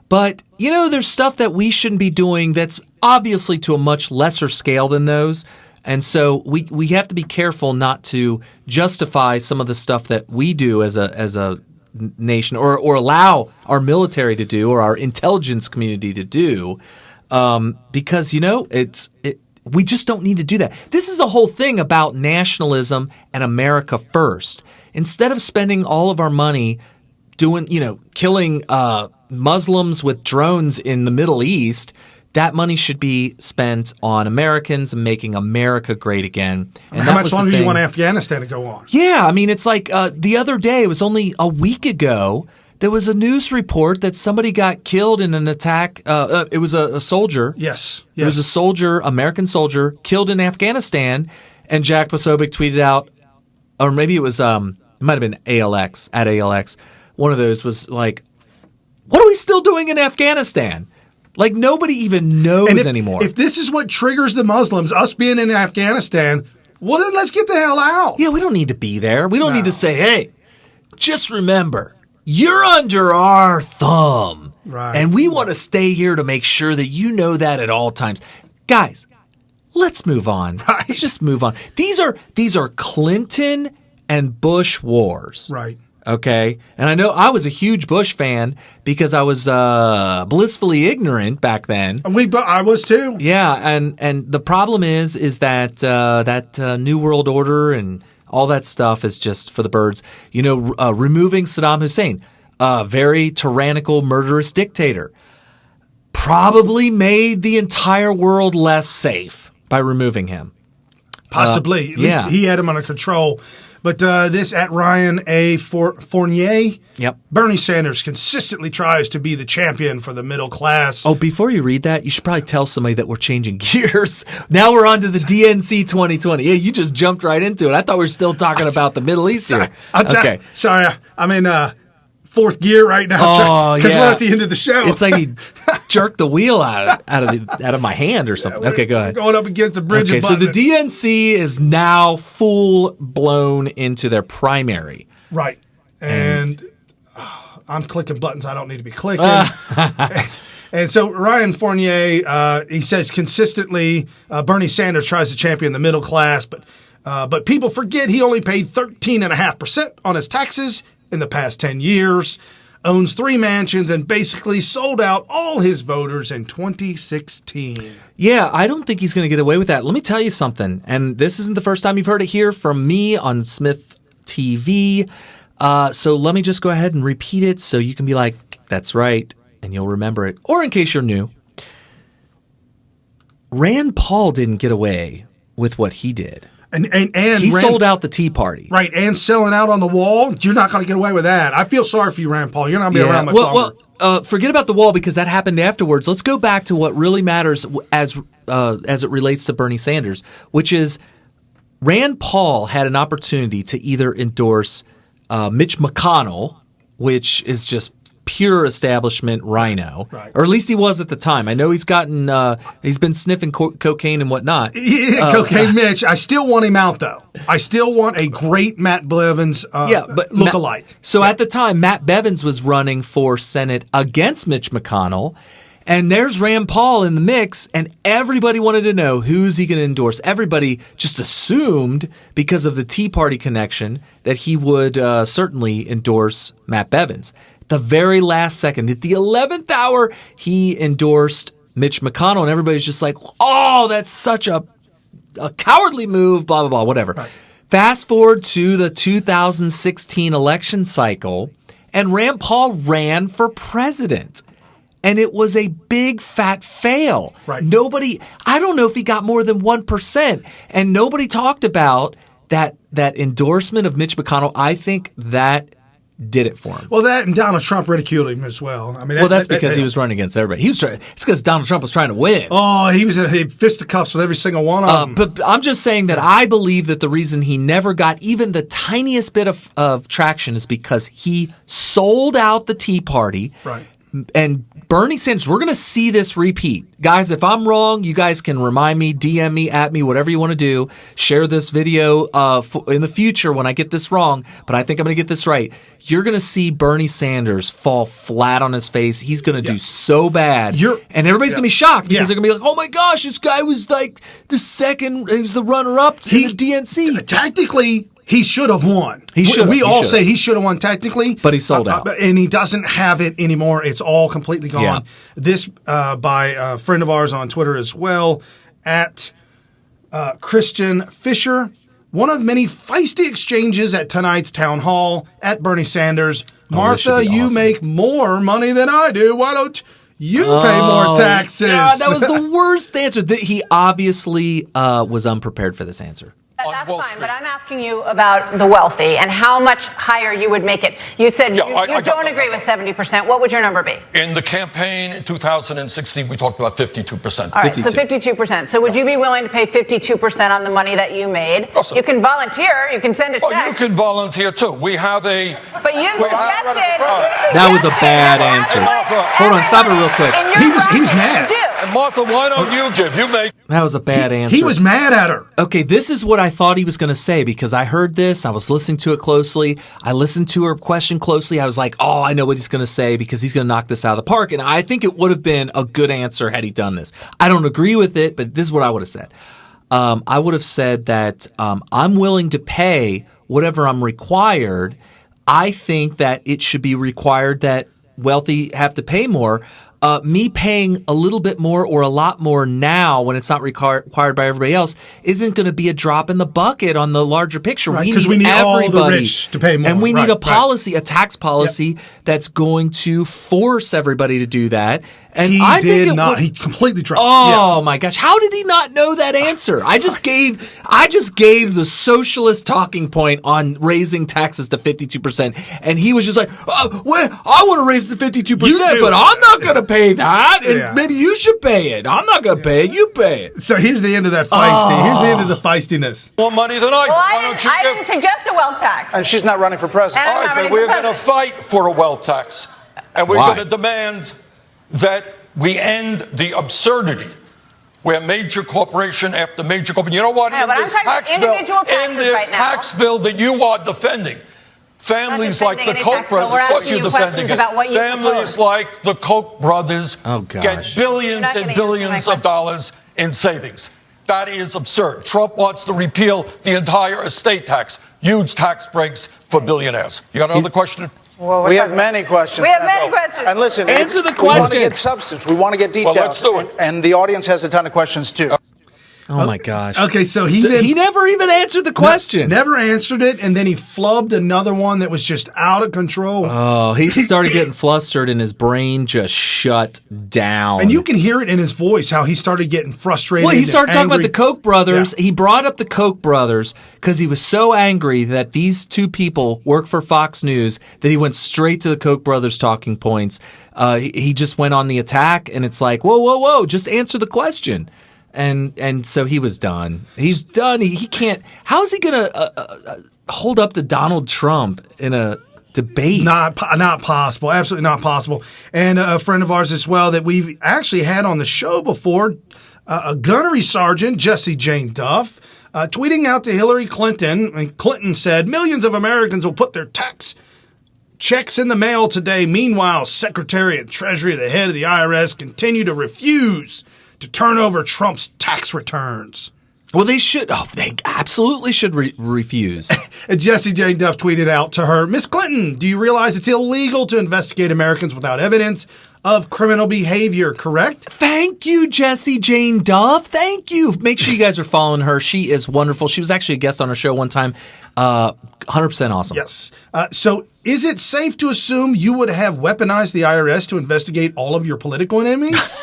S3: But, there's stuff that we shouldn't be doing that's obviously to a much lesser scale than those. And so we have to be careful not to justify some of the stuff that we do as a nation or allow our military to do or our intelligence community to do because, we just don't need to do that. This is the whole thing about nationalism and America first. Instead of spending all of our money killing Muslims with drones in the Middle East, that money should be spent on Americans and making America great again. And
S2: how much longer do you want Afghanistan to go on? Yeah,
S3: I mean, it's like the other day, it was only a week ago, there was a news report that somebody got killed in an attack. It was a soldier.
S2: Yes.
S3: It was a soldier, American soldier, killed in Afghanistan. And Jack Posobiec tweeted out, or maybe it was, it might have been ALX, at ALX. One of those was like, what are we still doing in Afghanistan? Like, nobody even knows anymore.
S2: If this is what triggers the Muslims, us being in Afghanistan, well, then let's get the hell out.
S3: Yeah, we don't need to be there. We don't need to say, hey, just remember, you're under our thumb.
S2: Right.
S3: And we want to stay here to make sure that you know that at all times. Guys, let's move on.
S2: Right.
S3: Let's just move on. These are Clinton and Bush wars.
S2: Right.
S3: Okay, and I know I was a huge Bush fan because I was blissfully ignorant back then.
S2: I was too.
S3: Yeah, and the problem is that New World Order and all that stuff is just for the birds. Removing Saddam Hussein, a very tyrannical, murderous dictator, probably made the entire world less safe by removing him.
S2: Possibly. At least he had him under control. But this at Ryan A. Fournier.
S3: Yep.
S2: Bernie Sanders consistently tries to be the champion for the middle class.
S3: Oh, before you read that, you should probably tell somebody that we're changing gears. Now we're on to the DNC 2020. Yeah, you just jumped right into it. I thought we were still talking about the Middle East here. Okay.
S2: Sorry, I'm in fourth gear right now because we're at the end of the show.
S3: It's like he jerked the wheel out of my hand or something. Okay, go ahead.
S2: Going up against the bridge.
S3: Okay, so the DNC is now full blown into their primary.
S2: Right, and I'm clicking buttons I don't need to be clicking. And so Ryan Fournier, he says consistently, Bernie Sanders tries to champion the middle class, but people forget he only paid 13.5% on his taxes in the past 10 years, owns 3 mansions, and basically sold out all his voters in 2016.
S3: Yeah, I don't think he's going to get away with that. Let me tell you something, and this isn't the first time you've heard it here from me on Smith TV. So let me just go ahead and repeat it so you can be like, that's right, and you'll remember it. Or in case you're new, Rand Paul didn't get away with what he did.
S2: And
S3: he sold out the Tea Party.
S2: Right, and selling out on the wall. You're not going to get away with that. I feel sorry for you, Rand Paul. You're not going to be around much longer.
S3: Well, forget about the wall because that happened afterwards. Let's go back to what really matters as it relates to Bernie Sanders, which is Rand Paul had an opportunity to either endorse Mitch McConnell, which is just pure establishment rhino,
S2: right.
S3: Or at least he was at the time. I know he's gotten he's been sniffing cocaine and whatnot.
S2: Cocaine Mitch. I still want him out though. I still want a great Matt Bevins look-alike.
S3: At the time, Matt Bevins was running for Senate against Mitch McConnell. And there's Rand Paul in the mix, and everybody wanted to know who's he going to endorse. Everybody just assumed, because of the Tea Party connection, that he would certainly endorse Matt Bevins. The very last second, at the 11th hour, he endorsed Mitch McConnell, and everybody's just like, oh, that's such a cowardly move, blah, blah, blah, whatever. Right. Fast forward to the 2016 election cycle, and Rand Paul ran for president. And it was a big fat fail.
S2: Right.
S3: I don't know if he got more than 1%. And nobody talked about that endorsement of Mitch McConnell. I think that did it for him.
S2: Well, that and Donald Trump ridiculed him as well. I mean,
S3: that's because he was running against everybody. It's because Donald Trump was trying to win.
S2: Oh, he was in fisticuffs with every single one of them.
S3: But I'm just saying that I believe that the reason he never got even the tiniest bit of traction is because he sold out the Tea Party.
S2: Right.
S3: And Bernie Sanders, we're going to see this repeat. Guys, if I'm wrong, you guys can remind me, DM me, at me, whatever you want to do. Share this video in the future when I get this wrong, but I think I'm going to get this right. You're going to see Bernie Sanders fall flat on his face. He's going to do so bad. And everybody's going to be shocked because they're going to be like, oh my gosh, this guy was like he was the runner-up to the DNC.
S2: Tactically, he should have won. We all say he should have won technically.
S3: But he sold out.
S2: And he doesn't have it anymore. It's all completely gone. Yeah. This by a friend of ours on Twitter as well, at Christian Fisher. One of many feisty exchanges at tonight's town hall at Bernie Sanders. Martha, you make more money than I do. Why don't you pay more taxes?
S3: God, that was the worst answer. He obviously was unprepared for this answer.
S6: That's fine, but I'm asking you about the wealthy and how much higher you would make it. You said you don't agree with 70%. What would your number be?
S7: In the campaign in 2016, we talked about 52%.
S6: All right, so 52%. So would you be willing to pay 52% on the money that you made?
S7: Awesome.
S6: You can volunteer. You can send a check.
S7: Oh, you can volunteer, too. We have a...
S6: But you suggested...
S3: That was a bad answer. Hold on, stop it real quick.
S2: He was mad.
S7: And Martha, why don't you give?
S3: That was a bad answer.
S2: He was mad at her.
S3: Okay, this is what I thought he was going to say because I heard this. I was listening to it closely. I listened to her question closely. I was like, oh, I know what he's going to say because he's going to knock this out of the park. And I think it would have been a good answer had he done this. I don't agree with it, but this is what I would have said. I would have said that I'm willing to pay whatever I'm required. I think that it should be required that wealthy have to pay more. me paying a little bit more or a lot more now when it's not required by everybody else isn't going to be a drop in the bucket on the larger picture.
S2: Right,
S3: we
S2: need
S3: everybody
S2: all the rich to pay more.
S3: And we need a policy,
S2: right.
S3: a tax policy that's going to force everybody to do that. And
S2: he
S3: think
S2: he completely dropped.
S3: Oh my gosh! How did he not know that answer? I just gave the socialist talking point on raising taxes to 52%, and he was just like, "Well, I want to raise it to 52%, but I'm not going to pay that, and maybe you should pay it. I'm not going to pay it. You pay it."
S2: So here's the end of that feisty. Here's the end of the feistiness.
S7: More money than I.
S6: Well, I didn't suggest a wealth tax.
S8: And she's not running for president.
S7: All right, but we're going to fight for a wealth tax, and we're going to demand that we end the absurdity where major corporation after major corporation. You know what?
S6: Yeah,
S7: in this tax bill that you are defending, families like the Koch brothers, what you're defending, families like the Koch brothers get billions and billions of dollars in savings. That is absurd. Trump wants to repeal the entire estate tax, huge tax breaks for billionaires. You got another question?
S8: Well, we have many questions.
S6: We have many questions.
S8: And listen,
S3: answer the question.
S8: We want to get substance. We want to get details.
S7: Well, let's do it.
S8: And the audience has a ton of questions too.
S3: Oh my gosh.
S2: Okay, so he
S3: never even answered the question.
S2: Never answered it, and then he flubbed another one that was just out of control.
S3: Oh, he started getting flustered and his brain just shut down.
S2: And you can hear it in his voice how he started getting frustrated.
S3: Well, he started talking about the Koch brothers.
S2: Yeah.
S3: He brought up the Koch brothers because he was so angry that these two people work for Fox News that he went straight to the Koch brothers talking points. He just went on the attack, and it's like, whoa, just answer the question. And so he was done. He's done. He can't. How is he going to hold up to Donald Trump in a debate?
S2: Not possible. Absolutely not possible. And a friend of ours as well that we've actually had on the show before, a gunnery sergeant, Jesse Jane Duff, tweeting out to Hillary Clinton. And Clinton said, "Millions of Americans will put their tax checks in the mail today. Meanwhile, Secretary of Treasury, the head of the IRS, continue to refuse to turn over Trump's tax returns."
S3: Well, they should. Oh, they absolutely should refuse.
S2: And Jesse Jane Duff tweeted out to her, "Miss Clinton, do you realize it's illegal to investigate Americans without evidence of criminal behavior, correct?"
S3: Thank you, Jesse Jane Duff. Thank you. Make sure you guys are following her. She is wonderful. She was actually a guest on our show one time. 100% awesome.
S2: Yes. So is it safe to assume you would have weaponized the IRS to investigate all of your political enemies?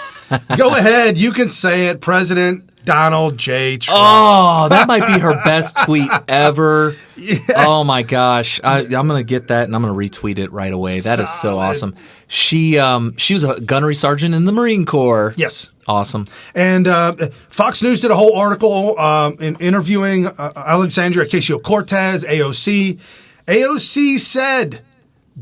S2: Go ahead. You can say it. President Donald J. Trump.
S3: Oh, that might be her best tweet ever. Yeah. Oh, my gosh. I'm going to get that, and I'm going to retweet it right away. That is so awesome. She was a gunnery sergeant in the Marine Corps.
S2: Yes.
S3: Awesome.
S2: And Fox News did a whole article in interviewing Alexandria Ocasio-Cortez, AOC. AOC said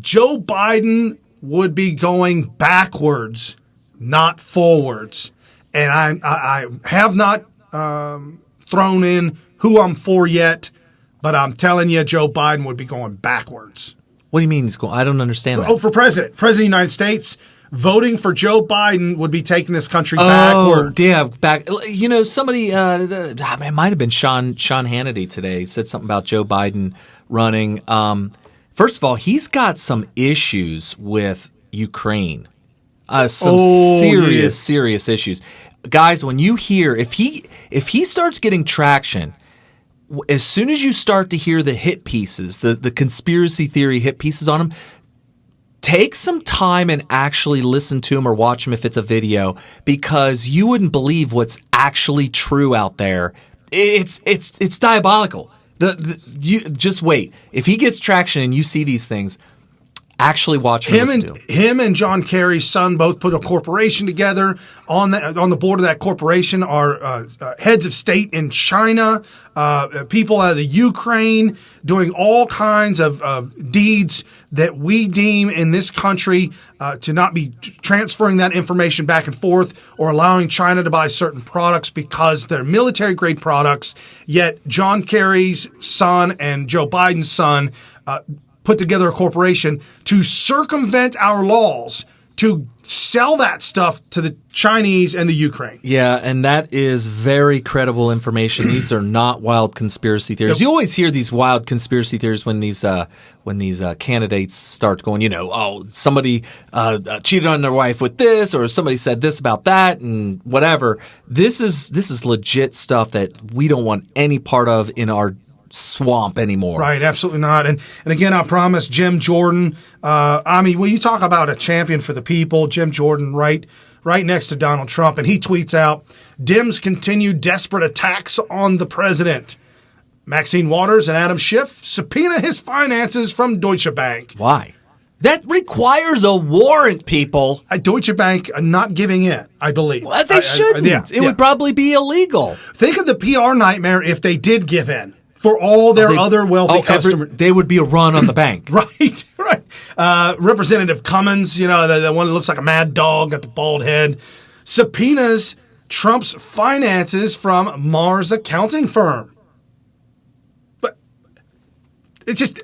S2: Joe Biden would be going backwards, not forwards. And I have not thrown in who I'm for yet, but I'm telling you, Joe Biden would be going backwards.
S3: What do you mean he's going? I don't understand that.
S2: Oh, for president. President of the United States, voting for Joe Biden would be taking this country backwards.
S3: Yeah, back. You know, somebody, it might have been Sean Hannity today, said something about Joe Biden running. First of all, he's got some issues with Ukraine. Serious issues. Guys, when you hear, if he starts getting traction, as soon as you start to hear the hit pieces, the conspiracy theory hit pieces on him, take some time and actually listen to him or watch him if it's a video, because you wouldn't believe what's actually true out there. It's diabolical. You just wait. If he gets traction and you see these things, actually watch him.
S2: Him and John Kerry's son both put a corporation together. On the board of that corporation are heads of state in China, people out of the Ukraine, doing all kinds of deeds that we deem in this country to not be transferring that information back and forth or allowing China to buy certain products because they're military-grade products. Yet John Kerry's son and Joe Biden's son put together a corporation to circumvent our laws, to sell that stuff to the Chinese and the Ukraine.
S3: Yeah, and that is very credible information. These are not wild conspiracy theories. You always hear these wild conspiracy theories when these candidates start going, somebody cheated on their wife with this, or somebody said this about that, and whatever. This is legit stuff that we don't want any part of in our swamp anymore.
S2: Right, absolutely not. And again, I promise Jim Jordan, when you talk about a champion for the people, Jim Jordan right next to Donald Trump, and he tweets out, Dems continue desperate attacks on the president. Maxine Waters and Adam Schiff subpoena his finances from Deutsche Bank.
S3: Why? That requires a warrant, people.
S2: Deutsche Bank not giving in, I believe.
S3: Well, they shouldn't. It would probably be illegal.
S2: Think of the PR nightmare if they did give in. For all their other wealthy customers.
S3: They would be a run on the bank.
S2: Right. Representative Cummins, the one that looks like a mad dog, got the bald head, subpoenas Trump's finances from Mars accounting firm. But it's just...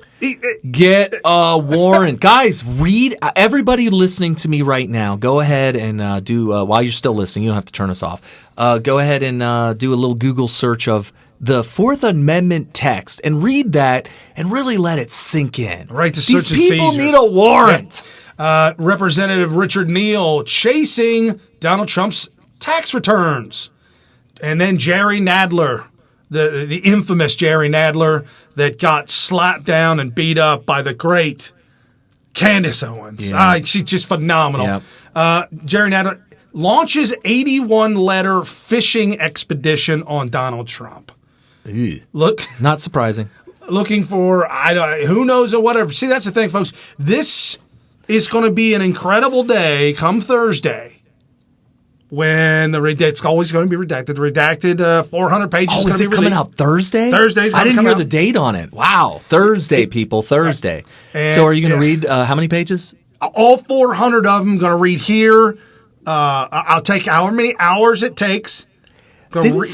S3: Get a warrant. Guys, read. Everybody listening to me right now, go ahead and do, while you're still listening, you don't have to turn us off. Go ahead and do a little Google search of the Fourth Amendment text and read that and really let it sink in.
S2: Right to
S3: These
S2: search and seizure.
S3: people need a warrant.
S2: Yeah. Representative Richard Neal chasing Donald Trump's tax returns. And then Jerry Nadler, the infamous Jerry Nadler that got slapped down and beat up by the great Candace Owens.
S3: Yeah.
S2: She's just phenomenal.
S3: Yeah.
S2: Jerry Nadler launches 81-letter fishing expedition on Donald Trump. Look,
S3: not surprising.
S2: Looking for who knows or whatever. See, that's the thing, folks. This is going to be an incredible day come Thursday when it's always going to be redacted. The redacted 400 pages is going to be
S3: coming out Thursday?
S2: Thursday's
S3: I
S2: going to
S3: didn't
S2: come
S3: hear
S2: out.
S3: the date on it. Wow, Thursday, people, Thursday.
S2: And,
S3: so, are you going to read how many pages?
S2: All 400 of them. Going to read here. I'll take however many hours it takes.
S3: Didn't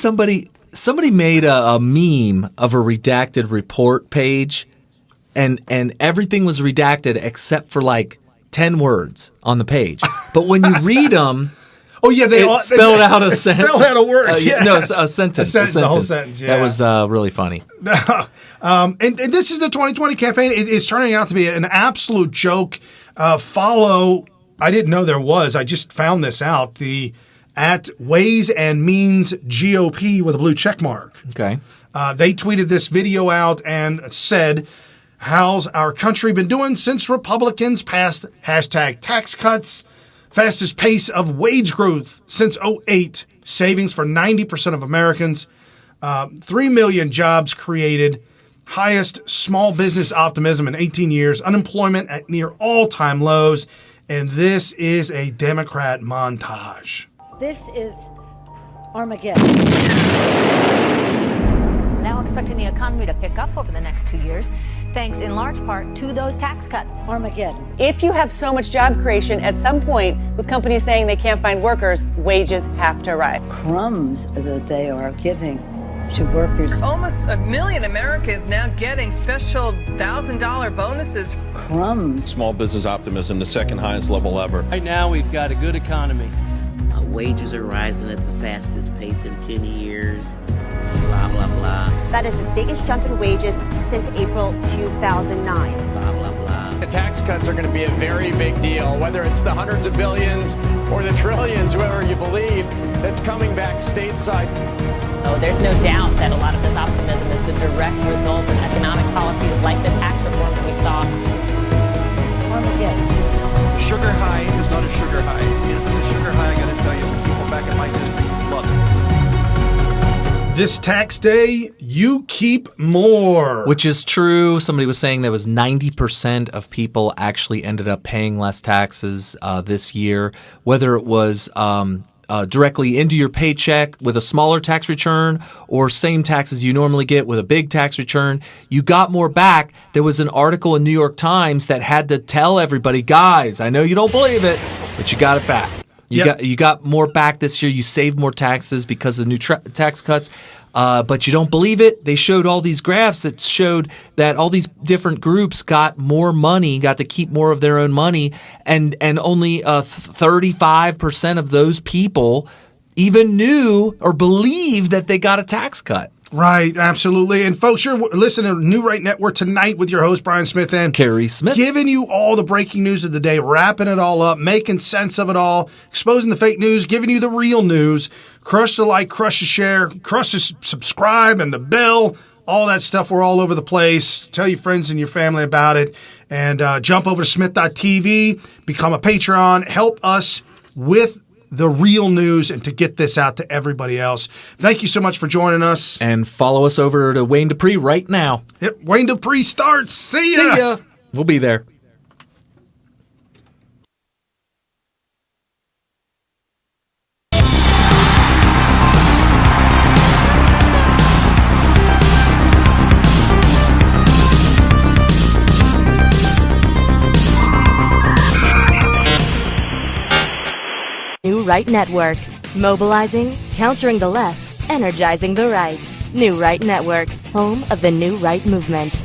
S3: somebody made a meme of a redacted report page, and everything was redacted except for like 10 words on the page. But when you read them, it spelled out a sentence.
S2: Spelled out a word. Yes.
S3: No, a sentence.
S2: The whole sentence. Yeah.
S3: That was really funny.
S2: And this is the 2020 campaign. It is turning out to be an absolute joke. Follow. I didn't know there was. I just found this out. At Ways and Means GOP with a blue check mark.
S3: Okay.
S2: They tweeted this video out and said, how's our country been doing since Republicans passed hashtag tax cuts? Fastest pace of wage growth since 2008. Savings for 90% of Americans. 3 million jobs created. Highest small business optimism in 18 years. Unemployment at near all-time lows. And this is a Democrat montage.
S9: This is Armageddon.
S10: Now expecting the economy to pick up over the next 2 years, thanks in large part to those tax cuts.
S9: Armageddon.
S11: If you have so much job creation, at some point, with companies saying they can't find workers, wages have to rise.
S9: Crumbs that they are giving to workers.
S12: Almost 1 million Americans now getting special $1,000 bonuses.
S9: Crumbs.
S13: Small business optimism, the second highest level ever.
S14: Right now, we've got a good economy.
S15: Wages are rising at the fastest pace in 10 years. Blah, blah, blah.
S16: That is the biggest jump in wages since April 2009.
S15: Blah, blah, blah.
S17: The tax cuts are going to be a very big deal, whether it's the hundreds of billions or the trillions, whoever you believe, that's coming back stateside.
S18: Oh, there's no doubt that a lot of this optimism is the direct result of economic policies like the tax reform that we saw.
S9: Armageddon.
S19: A sugar high is not a sugar high. And if it's a sugar high, I got to tell you, the people back in my district love it.
S2: This tax day, you keep more.
S3: Which is true. Somebody was saying that was 90% of people actually ended up paying less taxes this year, whether it was directly into your paycheck with a smaller tax return or same taxes you normally get with a big tax return. You got more back. There was an article in New York Times that had to tell everybody, guys, I know you don't believe it, but you got it back. You got more back this year. You saved more taxes because of new tax cuts. but you don't believe it. They showed all these graphs that showed that all these different groups got more money, got to keep more of their own money, and only 35% of those people even knew or believed that they got a tax cut.
S2: Right, absolutely. And folks, you're listening to New Right Network tonight with your host, Brian Smith and
S3: Carrie Smith.
S2: Giving you all the breaking news of the day, wrapping it all up, making sense of it all, exposing the fake news, giving you the real news. Crush the like, crush the share, crush the subscribe and the bell, all that stuff. We're all over the place. Tell your friends and your family about it. And jump over to smith.tv, become a Patreon, help us with the real news and to get this out to everybody else. Thank you so much for joining us.
S3: And follow us over to Wayne Dupree right now.
S2: Yep, Wayne Dupree starts. See ya.
S3: See ya. We'll be there.
S1: New Right Network. Mobilizing, countering the left, energizing the right. New Right Network, home of the New Right movement.